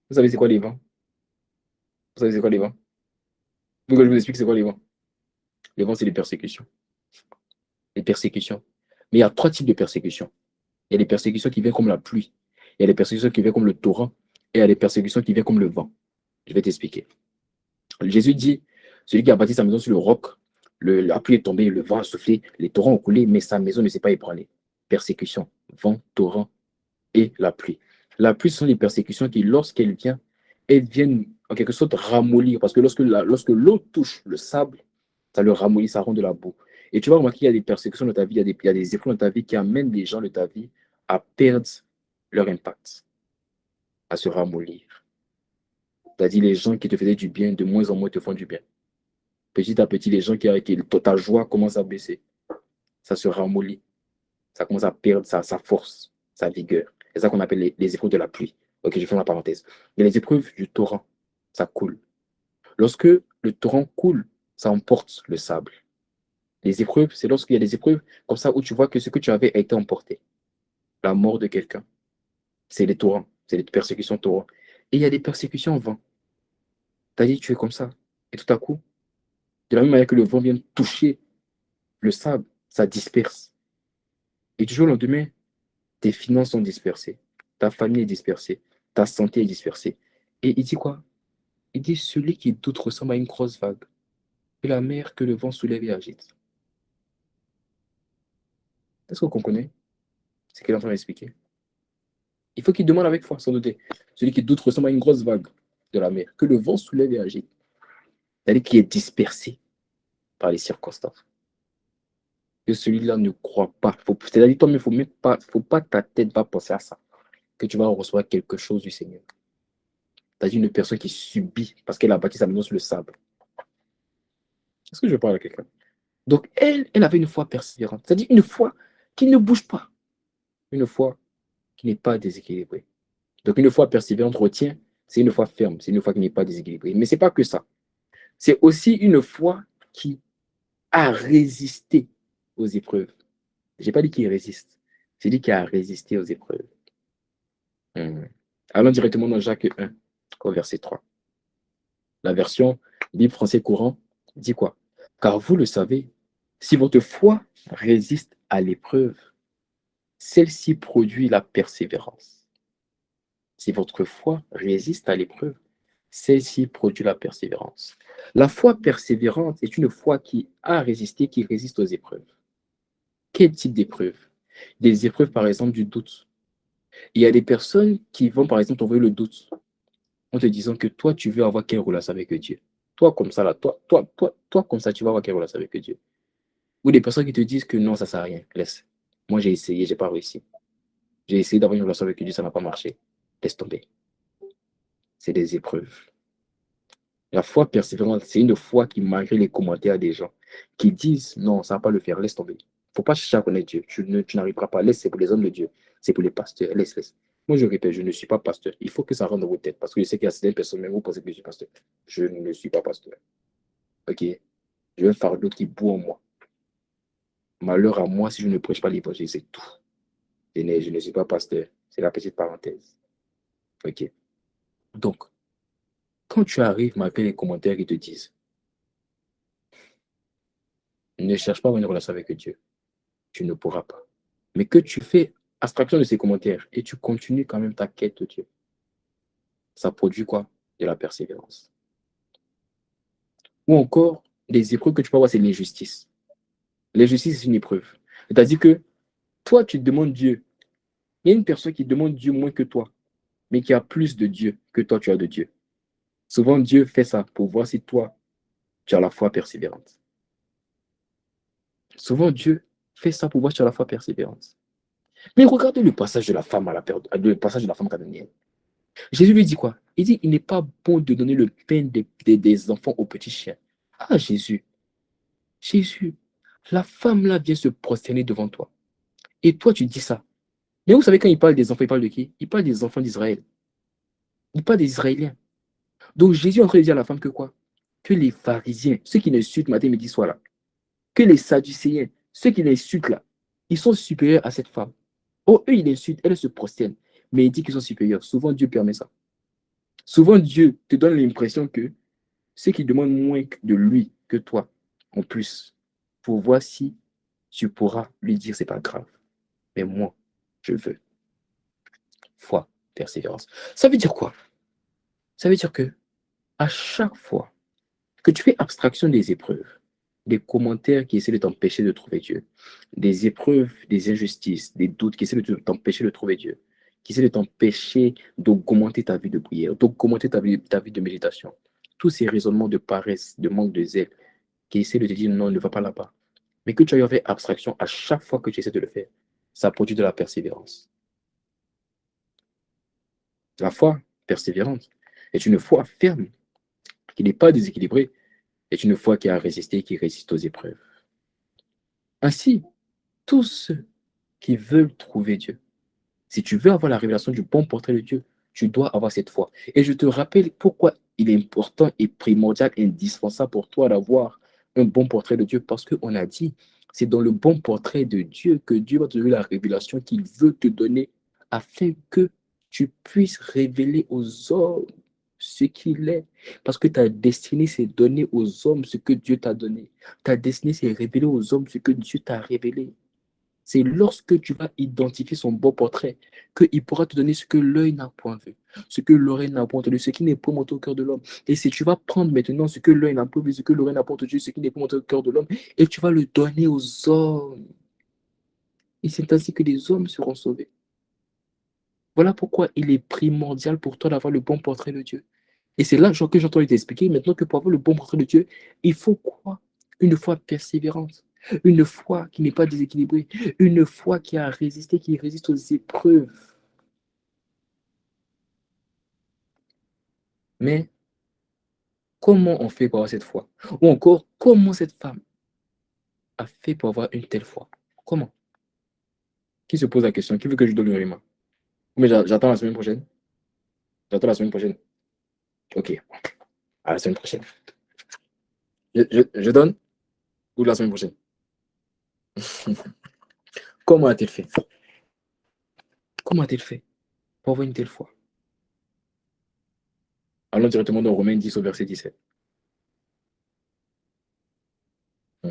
Vous savez c'est quoi les vents? Vous savez c'est quoi les vents? Vous voulez que je vous explique c'est quoi les vents? Les vents, c'est les persécutions. Les persécutions. Mais il y a trois types de persécutions. Il y a des persécutions qui viennent comme la pluie. Il y a des persécutions qui viennent comme le torrent. Et il y a des persécutions qui viennent comme le vent. Je vais t'expliquer. Jésus dit, celui qui a bâti sa maison sur le roc, la pluie est tombée, le vent a soufflé, les torrents ont coulé, mais sa maison ne s'est pas ébranlée. Persécution, vent, torrent et la pluie. La pluie, ce sont les persécutions qui, lorsqu'elles viennent, elles viennent en quelque sorte ramollir, parce que lorsque l'eau touche le sable, ça le ramollit, ça rend de la boue. Et tu vas remarquer qu'il y a des persécutions dans ta vie, il y a des épreuves dans ta vie qui amènent les gens de ta vie à perdre leur impact, à se ramollir. C'est-à-dire les gens qui te faisaient du bien, de moins en moins te font du bien. Petit à petit, les gens ta joie commence à baisser. Ça se ramollit. Ça commence à perdre sa force, sa vigueur. C'est ça qu'on appelle les épreuves de la pluie. Ok, je ferme la parenthèse. Il y a les épreuves du torrent. Ça coule. Lorsque le torrent coule, ça emporte le sable. Les épreuves, c'est lorsqu'il y a des épreuves comme ça où tu vois que ce que tu avais a été emporté. La mort de quelqu'un. C'est les torrents. C'est les persécutions torrents. Et il y a des persécutions en vent. T'as dit, tu es comme ça. Et tout à coup, de la même manière que le vent vient toucher le sable, ça disperse. Et du jour au lendemain, tes finances sont dispersées, ta famille est dispersée, ta santé est dispersée. Et il dit quoi? Il dit celui qui doute ressemble à une grosse vague, que la mer que le vent soulève et agite. Est-ce que vous comprenez ce qu'il est en train d'expliquer? Il faut qu'il demande avec foi, sans douter. Celui qui doute ressemble à une grosse vague de la mer, que le vent soulève et agite. C'est-à-dire qui est dispersé par les circonstances. Que celui-là ne croit pas. C'est-à-dire toi-même, faut pas ta tête va penser à ça, que tu vas recevoir quelque chose du Seigneur. C'est-à-dire une personne qui subit parce qu'elle a bâti sa maison sur le sable. Est-ce que je parle à quelqu'un? Donc elle avait une foi persévérante. C'est-à-dire une foi qui ne bouge pas. Une foi qui n'est pas déséquilibrée. Donc une foi persévérante retient, c'est une foi ferme, c'est une foi qui n'est pas déséquilibrée. Mais ce n'est pas que ça. C'est aussi une foi qui a résisté aux épreuves. Je n'ai pas dit qu'il résiste. J'ai dit qu'il a résisté aux épreuves. Allons directement dans Jacques 1, au verset 3. La version Bible français courant dit quoi? Car vous le savez, si votre foi résiste à l'épreuve, celle-ci produit la persévérance. Si votre foi résiste à l'épreuve, celle-ci produit la persévérance. La foi persévérante est une foi qui a résisté, qui résiste aux épreuves. Quel type d'épreuve? Des épreuves, par exemple, du doute. Il y a des personnes qui vont, par exemple, t'envoyer le doute en te disant que toi, tu veux avoir quelle relation avec Dieu. Toi, comme ça, là, toi, comme ça, tu vas avoir quelle relation avec Dieu. Ou des personnes qui te disent que non, ça ne sert à rien. Laisse. Moi, j'ai essayé, je n'ai pas réussi. J'ai essayé d'avoir une relation avec Dieu, ça n'a pas marché. Laisse tomber. C'est des épreuves. La foi persévérante, c'est une foi qui, malgré les commentaires des gens, qui disent non, ça ne va pas le faire, laisse tomber. Il ne faut pas chercher à connaître Dieu. Tu n'arriveras pas. Laisse, c'est pour les hommes de Dieu. C'est pour les pasteurs. Laisse, laisse. Moi, je répète, je ne suis pas pasteur. Il faut que ça rentre dans vos têtes. Parce que je sais qu'il y a certaines personnes, même vous pensez que je suis pasteur. Je ne suis pas pasteur. Ok? Je vais faire d'autres qui bout en moi. Malheur à moi si je ne prêche pas l'évangile, c'est tout. Je ne suis pas pasteur. C'est la petite parenthèse. Ok? Donc, quand tu arrives, malgré les commentaires qui te disent, ne cherche pas à avoir une relation avec Dieu. Tu ne pourras pas. Mais que tu fais abstraction de ces commentaires et tu continues quand même ta quête de Dieu. Ça produit quoi? De la persévérance. Ou encore, les épreuves que tu peux avoir, c'est l'injustice. L'injustice, c'est une épreuve. C'est-à-dire que toi, tu demandes Dieu. Il y a une personne qui demande Dieu moins que toi, mais qui a plus de Dieu que toi, tu as de Dieu. Souvent, Dieu fait ça pour voir si toi, tu as la foi persévérante. Souvent, Dieu fait ça pour voir si tu as la foi persévérante. Mais regardez le passage de la femme le passage de la femme cananéenne. Jésus lui dit quoi? Il dit, il n'est pas bon de donner le pain des enfants aux petits chiens. Ah, Jésus, la femme là vient se prosterner devant toi. Et toi, tu dis ça. Mais vous savez, quand il parle des enfants, il parle de qui? Il parle des enfants d'Israël. Il parle des Israéliens. Donc Jésus est en train de dire à la femme que quoi? Que les pharisiens, ceux qui l'insultent matin, midi, soir là, que les sadducéens, ceux qui l'insultent là, ils sont supérieurs à cette femme. Oh, eux, ils l'insultent, elle se prosterne. Mais il dit qu'ils sont supérieurs. Souvent, Dieu permet ça. Souvent, Dieu te donne l'impression que ceux qui demandent moins de lui que toi, en plus, pour voir si tu pourras lui dire c'est pas grave. Mais moi, je veux. Foi, persévérance. Ça veut dire quoi? Ça veut dire que à chaque fois que tu fais abstraction des épreuves, des commentaires qui essaient de t'empêcher de trouver Dieu, des épreuves, des injustices, des doutes qui essaient de t'empêcher de trouver Dieu, qui essaient de t'empêcher d'augmenter ta vie de prière, d'augmenter ta vie de méditation. Tous ces raisonnements de paresse, de manque de zèle, qui essaient de te dire non, ne va pas là-bas. Mais que tu as fait abstraction à chaque fois que tu essaies de le faire, ça produit de la persévérance. La foi persévérante est une foi ferme, qui n'est pas déséquilibrée, est une foi qui a résisté, qui résiste aux épreuves. Ainsi, tous ceux qui veulent trouver Dieu, si tu veux avoir la révélation du bon portrait de Dieu, tu dois avoir cette foi. Et je te rappelle pourquoi il est important et primordial, indispensable pour toi d'avoir un bon portrait de Dieu, parce qu'on a dit, c'est dans le bon portrait de Dieu que Dieu va te donner la révélation qu'il veut te donner afin que tu puisses révéler aux hommes ce qu'il est. Parce que ta destinée, c'est donner aux hommes ce que Dieu t'a donné. Ta destinée, c'est révéler aux hommes ce que Dieu t'a révélé. C'est lorsque tu vas identifier son beau portrait qu'il pourra te donner ce que l'œil n'a point vu, ce que l'oreille n'a point entendu, ce qui n'est point monté au cœur de l'homme. Et si tu vas prendre maintenant ce que l'œil n'a point vu, ce que l'oreille n'a point entendu, ce qui n'est point monté au cœur de l'homme, et tu vas le donner aux hommes. Et c'est ainsi que les hommes seront sauvés. Voilà pourquoi il est primordial pour toi d'avoir le bon portrait de Dieu. Et c'est là genre, que j'entends t'expliquer maintenant que pour avoir le bon portrait de Dieu, il faut quoi? Une foi persévérante, une foi qui n'est pas déséquilibrée, une foi qui a résisté, qui résiste aux épreuves. Mais comment on fait pour avoir cette foi? Ou encore, comment cette femme a fait pour avoir une telle foi? Comment? Qui se pose la question? Qui veut que je donne le rima? Mais j'attends la semaine prochaine. J'attends la semaine prochaine. Ok, à la semaine prochaine. Je donne ou la semaine prochaine? Comment a-t-elle fait? Comment a-t-elle fait pour avoir une telle foi? Allons directement dans Romains 10 au verset 17. Hmm.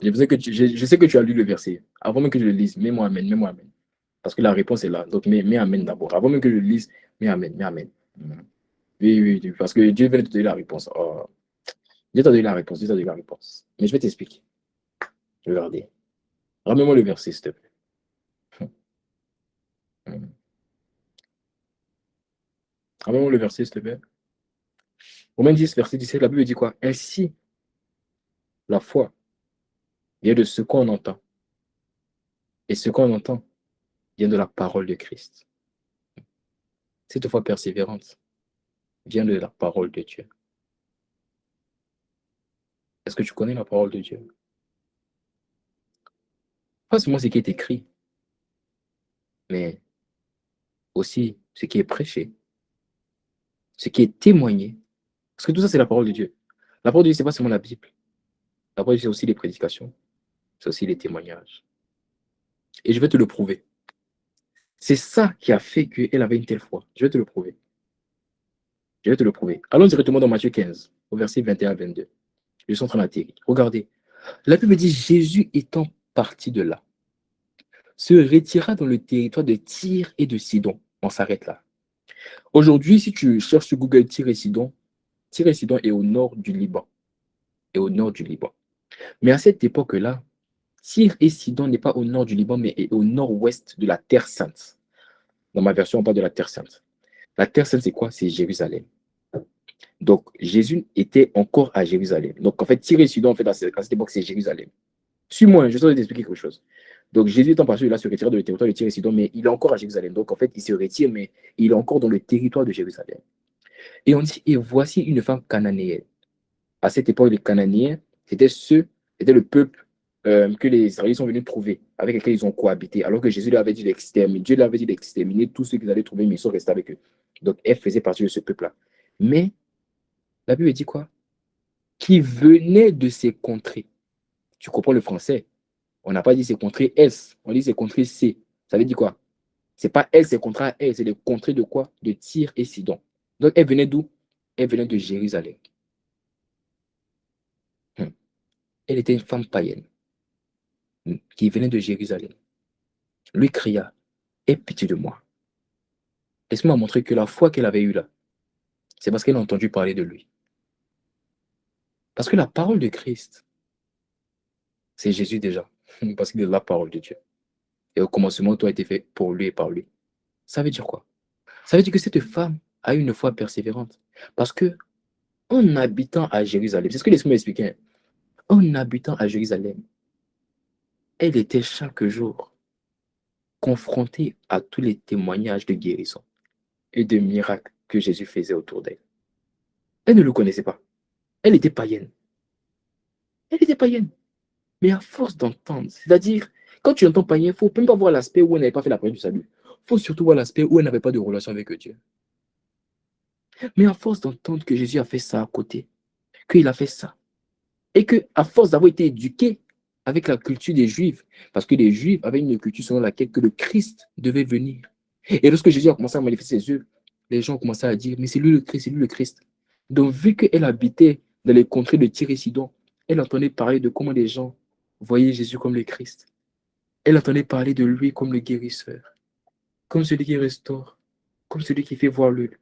Je sais que tu as lu le verset. Avant même que je le lise, mets-moi Amen, mets-moi Amen. Parce que la réponse est là. Donc, mets Amen d'abord. Avant même que je le lise, mets Amen, mets Amen. Hmm. Oui, oui, oui, parce que Dieu vient de te donner la réponse. Oh. Dieu t'a donné la réponse, Dieu t'a donné la réponse. Mais je vais t'expliquer. Regardez. Ramène-moi le verset, s'il te plaît. Hmm. Ramène-moi le verset, s'il te plaît. Romains 10, verset 17, la Bible dit quoi? Ainsi, la foi vient de ce qu'on entend. Et ce qu'on entend vient de la parole de Christ. Cette foi persévérante vient de la parole de Dieu. Est-ce que tu connais la parole de Dieu? Pas seulement ce qui est écrit, mais aussi ce qui est prêché, ce qui est témoigné. Parce que tout ça, c'est la parole de Dieu. La parole de Dieu, ce n'est pas seulement la Bible. La parole de Dieu, c'est aussi les prédications, c'est aussi les témoignages. Et je vais te le prouver. C'est ça qui a fait qu'elle avait une telle foi. Je vais te le prouver. Je vais te le prouver. Allons directement dans Matthieu 15, au verset 21 à 22. Je suis en train d'atterrir. Regardez. La Bible dit Jésus étant parti de là, se retira dans le territoire de Tyr et de Sidon. On s'arrête là. Aujourd'hui, si tu cherches sur Google Tyr et Sidon est au nord du Liban. Est au nord du Liban. Mais à cette époque-là, Tyr et Sidon n'est pas au nord du Liban, mais est au nord-ouest de la Terre Sainte. Dans ma version, on parle de la Terre Sainte. La Terre Sainte, c'est quoi? C'est Jérusalem. Donc, Jésus était encore à Jérusalem. Donc, en fait, Tyr et Sidon, en fait, à cette époque, c'est Jérusalem. Suis-moi, je vais t'expliquer quelque chose. Donc, Jésus étant parti de là, se retire dans le territoire de Tyr et Sidon, mais il est encore à Jérusalem. Donc, en fait, il se retire, mais il est encore dans le territoire de Jérusalem. Et on dit, et voici une femme cananéenne. À cette époque, les Cananéens, c'était le peuple que les Israélites sont venus trouver, avec lesquels ils ont cohabité, alors que Jésus leur avait dit d'exterminer, Dieu leur avait dit d'exterminer tous ceux qu'ils allaient trouver, mais ils sont restés avec eux. Donc, elle faisait partie de ce peuple-là. Mais la Bible dit quoi? Qui venait de ces contrées. Tu comprends le français? On n'a pas dit ces contrées S, on dit ces contrées C. Ça veut dire quoi? C'est pas elle, c'est contre elle, c'est les contrées de quoi? De Tyr et Sidon. Donc, elle venait d'où? Elle venait de Jérusalem. Hmm. Elle était une femme païenne qui venait de Jérusalem. Lui cria, aie pitié de moi. Laisse-moi montrer que la foi qu'elle avait eue là, c'est parce qu'elle a entendu parler de lui. Parce que la parole de Christ, c'est Jésus déjà. Parce qu'il est la parole de Dieu. Et au commencement, tout a été fait pour lui et par lui. Ça veut dire quoi? Ça veut dire que cette femme a eu une foi persévérante. Parce que en habitant à Jérusalem, c'est ce que l'Esprit m'expliquait, en habitant à Jérusalem, elle était chaque jour confrontée à tous les témoignages de guérison et de miracles que Jésus faisait autour d'elle. Elle ne le connaissait pas. Elle était païenne. Elle était païenne. Mais à force d'entendre, c'est-à-dire, quand tu entends païen, il ne faut même pas voir l'aspect où elle n'avait pas fait la prière du salut. Il faut surtout voir l'aspect où elle n'avait pas de relation avec Dieu. Mais à force d'entendre que Jésus a fait ça à côté, qu'il a fait ça, et que à force d'avoir été éduqué avec la culture des Juifs, parce que les Juifs avaient une culture selon laquelle que le Christ devait venir. Et lorsque Jésus a commencé à manifester ses œuvres, les gens ont commencé à dire, mais c'est lui le Christ, c'est lui le Christ. Donc, vu qu'elle habitait dans les contrées de Tyr et Sidon, elle entendait parler de comment les gens voyaient Jésus comme le Christ. Elle entendait parler de lui comme le guérisseur, comme celui qui restaure, comme celui qui fait voir l'aveugle,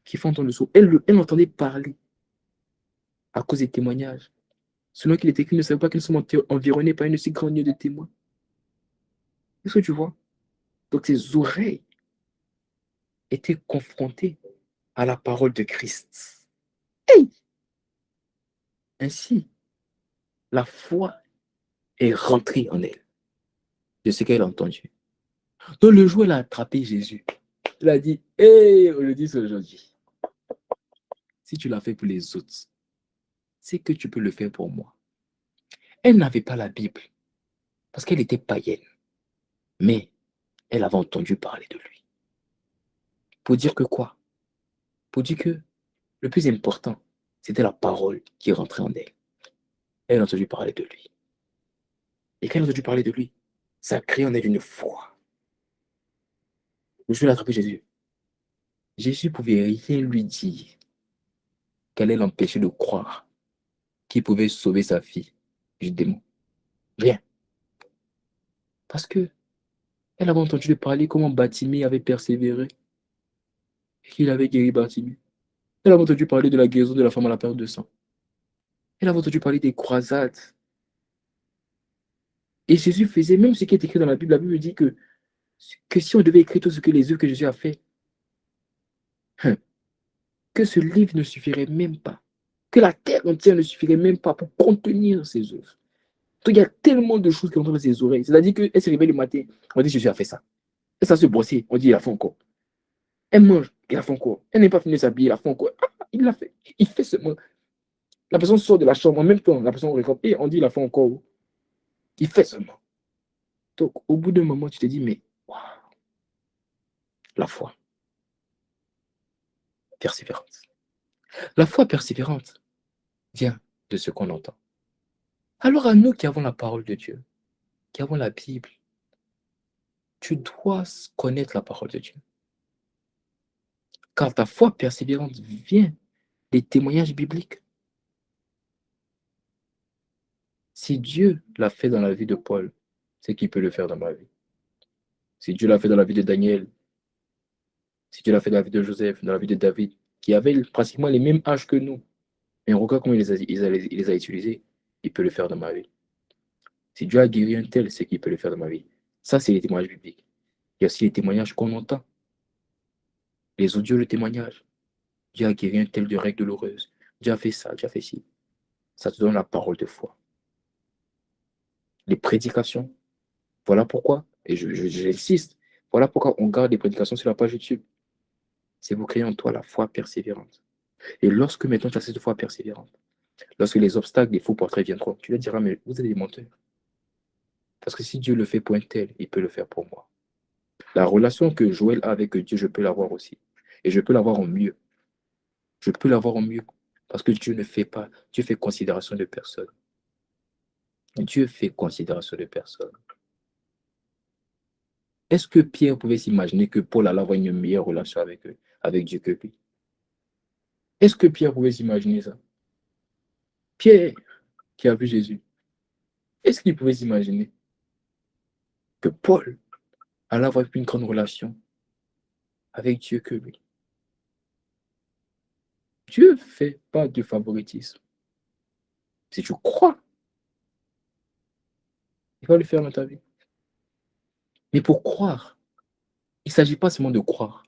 qui fait entendre le sourd. Elle entendait parler à cause des témoignages. Selon qu'il était écrit, ne savait pas qu'ils sont environnés par une si grande nuée de témoins. Est-ce que tu vois? Donc ses oreilles étaient confrontées à la parole de Christ. Hey! Ainsi, la foi est rentrée en elle de ce qu'elle a entendu. Donc le jour où elle a attrapé Jésus, elle a dit, hey, on le dit aujourd'hui, si tu l'as fait pour les autres, c'est que tu peux le faire pour moi. Elle n'avait pas la Bible parce qu'elle était païenne, mais elle avait entendu parler de lui. Pour dire que quoi? Pour dire que le plus important, c'était la parole qui rentrait en elle. Elle a entendu parler de lui. Et quand elle a entendu parler de lui, ça a créé en elle une foi. Le jour où elle a attrapé Jésus, Jésus ne pouvait rien lui dire qu'elle allait l'empêcher de croire qu'il pouvait sauver sa fille du démon. Rien. Parce que elle avait entendu parler comment Bartimée avait persévéré et qu'il avait guéri Bartimée. Elle avait entendu parler de la guérison de la femme à la perte de sang. Elle avait entendu parler des croisades. Et Jésus faisait même ce qui est écrit dans la Bible. La Bible dit que si on devait écrire tout ce que les œuvres que Jésus a fait, hein, que ce livre ne suffirait même pas. Que la terre entière ne suffirait même pas pour contenir ses œuvres. Donc il y a tellement de choses qui entrent dans ses oreilles. C'est-à-dire qu'elle se réveille le matin, on dit Jésus a fait ça. Et ça se brosser, on dit il a fait encore. Elle mange, il a fait encore. Elle n'est pas fini de s'habiller, il a fait encore. Ah, il l'a fait. Il fait seulement. La personne sort de la chambre en même temps, la personne regarde et on dit il a fait encore. Il fait seulement. Donc au bout d'un moment, tu te dis, mais wow, la foi persévérante. La foi persévérante vient de ce qu'on entend. Alors à nous qui avons la parole de Dieu, qui avons la Bible, tu dois connaître la parole de Dieu. Car ta foi persévérante vient des témoignages bibliques. Si Dieu l'a fait dans la vie de Paul, c'est qu'il peut le faire dans ma vie. Si Dieu l'a fait dans la vie de Daniel, si Dieu l'a fait dans la vie de Joseph, dans la vie de David, qui avaient pratiquement les mêmes âges que nous, et on regarde comment il les a utilisés, il peut le faire dans ma vie. Si Dieu a guéri un tel, c'est qu'il peut le faire dans ma vie. Ça, c'est les témoignages bibliques. Il y a aussi les témoignages qu'on entend, les audios, le témoignage. Dieu a guéri un tel de règles douloureuses. Dieu a fait ça, Dieu a fait ci. Ça te donne la parole de foi. Les prédications, voilà pourquoi, et j'insiste, voilà pourquoi on garde les prédications sur la page YouTube. C'est pour créer en toi la foi persévérante. Et lorsque maintenant tu as cette foi persévérante, lorsque les obstacles, les faux portraits viendront, tu leur diras, mais vous êtes des menteurs. Parce que si Dieu le fait pour un tel, il peut le faire pour moi. La relation que Joël a avec Dieu, je peux l'avoir aussi. Et je peux l'avoir en mieux. Je peux l'avoir en mieux. Parce que Dieu ne fait pas, Dieu fait considération de personne. Dieu fait considération de personne. Est-ce que Pierre pouvait s'imaginer que Paul allait avoir une meilleure relation avec Dieu que lui? Est-ce que Pierre pouvait s'imaginer ça? Pierre, qui a vu Jésus, est-ce qu'il pouvait s'imaginer que Paul allait avoir une grande relation avec Dieu que lui? Dieu ne fait pas de favoritisme. Si tu crois, il va le faire dans ta vie. Mais pour croire, il ne s'agit pas seulement de croire.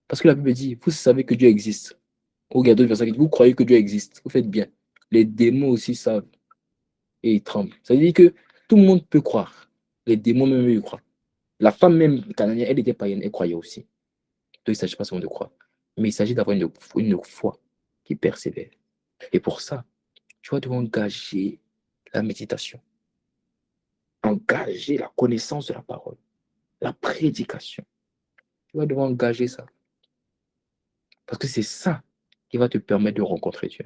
Parce que la Bible dit, vous savez que Dieu existe. Regardez le verset qui dit, vous croyez que Dieu existe. Vous faites bien. Les démons aussi savent et ils tremblent. Ça veut dire que tout le monde peut croire. Les démons même, ils croient. La femme même canadienne, elle était païenne, elle croyait aussi. Donc il ne s'agit pas seulement de croire. Mais il s'agit d'avoir une foi qui persévère. Et pour ça, tu vas devoir engager la méditation, engager la connaissance de la parole, la prédication. Tu vas devoir engager ça. Parce que c'est ça qui va te permettre de rencontrer Dieu.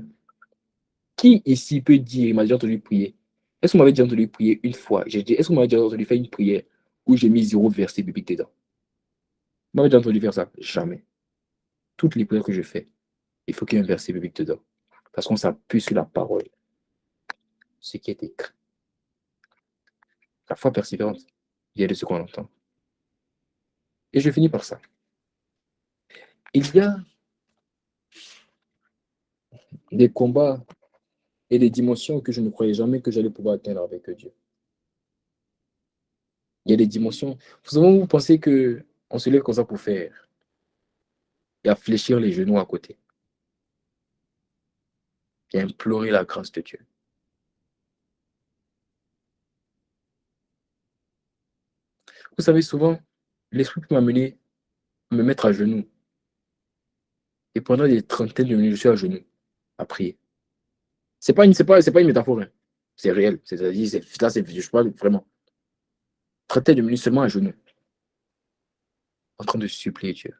Qui ici peut dire, il m'a déjà entendu prier? Est-ce qu'on m'avait déjà entendu prier une fois? J'ai dit, est-ce qu'on m'avait déjà entendu faire une prière où j'ai mis 0 verset biblique dedans? On m'avait déjà entendu faire ça? Jamais. Toutes les prières que je fais, il faut qu'il y ait un verset biblique dedans. Parce qu'on s'appuie sur la parole, ce qui est écrit. La foi persévérante vient de ce qu'on entend. Et je finis par ça. Il y a des combats et des dimensions que je ne croyais jamais que j'allais pouvoir atteindre avec Dieu. Il y a des dimensions. Souvent, vous pensez qu'on se lève comme ça pour faire et à fléchir les genoux à côté et à implorer la grâce de Dieu. Vous savez, souvent, l'esprit peut m'amener à me mettre à genoux. Et pendant des trentaines de minutes, je suis à genoux à prier. C'est pas une métaphore, hein. C'est réel. C'est-à-dire, là, je parle vraiment. Trentaine de minutes seulement à genoux, en train de supplier Dieu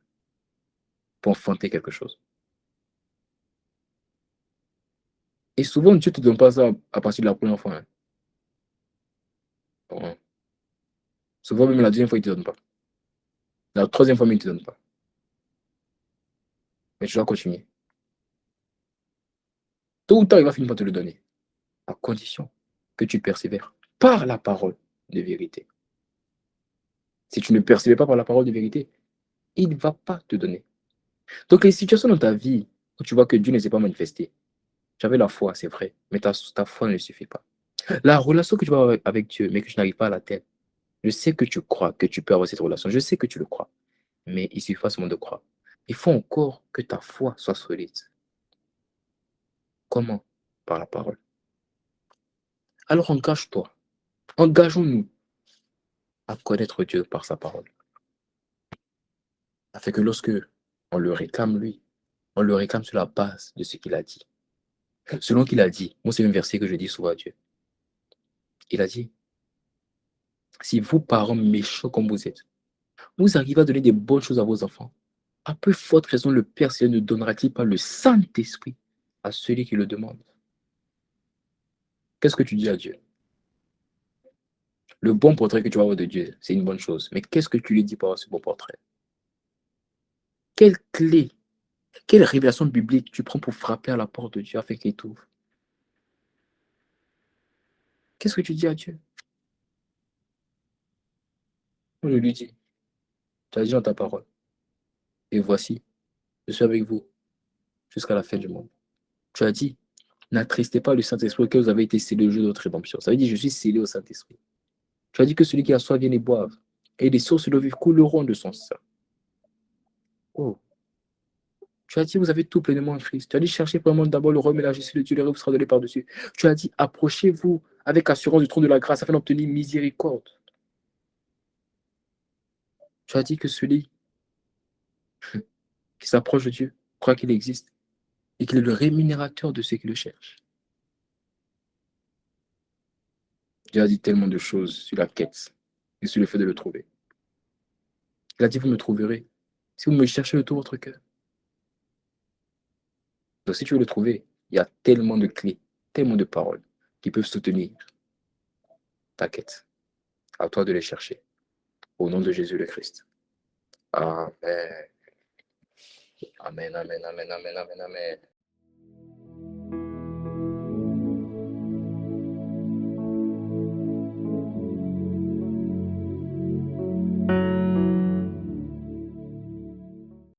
pour enfanter quelque chose. Et souvent, Dieu ne te donne pas ça à partir de la première fois, hein. Bon, souvent, même la deuxième fois, il ne te donne pas. La troisième fois, même, il ne te donne pas. Mais tu dois continuer. Tôt ou tard, il va finir par te le donner, à condition que tu persévères par la parole de vérité. Si tu ne persévères pas par la parole de vérité, il ne va pas te donner. Donc, les situations dans ta vie où tu vois que Dieu ne s'est pas manifesté, tu avais la foi, c'est vrai, mais ta foi ne suffit pas. La relation que tu vas avoir avec Dieu, mais que tu n'arrives pas à l'atteindre, je sais que tu crois que tu peux avoir cette relation, je sais que tu le crois, mais il suffit pas seulement de croire. Il faut encore que ta foi soit solide. Comment? Par la parole. Alors engage-toi, engageons-nous à connaître Dieu par sa parole, afin que lorsque on le réclame lui, on le réclame sur la base de ce qu'il a dit. Selon qu'il a dit, moi c'est un verset que je dis souvent à Dieu. Il a dit, si vous, parents méchants comme vous êtes, vous arrivez à donner des bonnes choses à vos enfants, à peu forte raison le Père Céleste ne donnera-t-il pas le Saint-Esprit à celui qui le demande? Qu'est-ce que tu dis à Dieu? Le bon portrait que tu vas avoir de Dieu, c'est une bonne chose. Mais qu'est-ce que tu lui dis par rapport à ce bon portrait? Quelle clé, quelle révélation biblique tu prends pour frapper à la porte de Dieu afin qu'il t'ouvre? Qu'est-ce que tu dis à Dieu? Je lui dis, tu as dit dans ta parole, et voici, je suis avec vous jusqu'à la fin du monde. Tu as dit, n'attristez pas le Saint-Esprit auquel vous avez été scellés au jour de votre rédemption. Ça veut dire, je suis scellé au Saint-Esprit. Tu as dit que celui qui a soif vienne et boive, et des sources d'eau vive couleront de son sein. Oh. Tu as dit, vous avez tout pleinement en Christ. Tu as dit, cherchez vraiment d'abord le royaume et la justice de Dieu, le vous sera donné par-dessus. Tu as dit, approchez-vous avec assurance du trône de la grâce afin d'obtenir miséricorde. Tu as dit que celui qui s'approche de Dieu croit qu'il existe et qu'il est le rémunérateur de ceux qui le cherchent. Dieu a dit tellement de choses sur la quête et sur le fait de le trouver. Il a dit, vous me trouverez si vous me cherchez de tout votre cœur. Donc, si tu veux le trouver, il y a tellement de clés, tellement de paroles qui peuvent soutenir ta quête. À toi de les chercher. Au nom de Jésus le Christ. Amen. Amen, amen, amen, amen, amen, amen.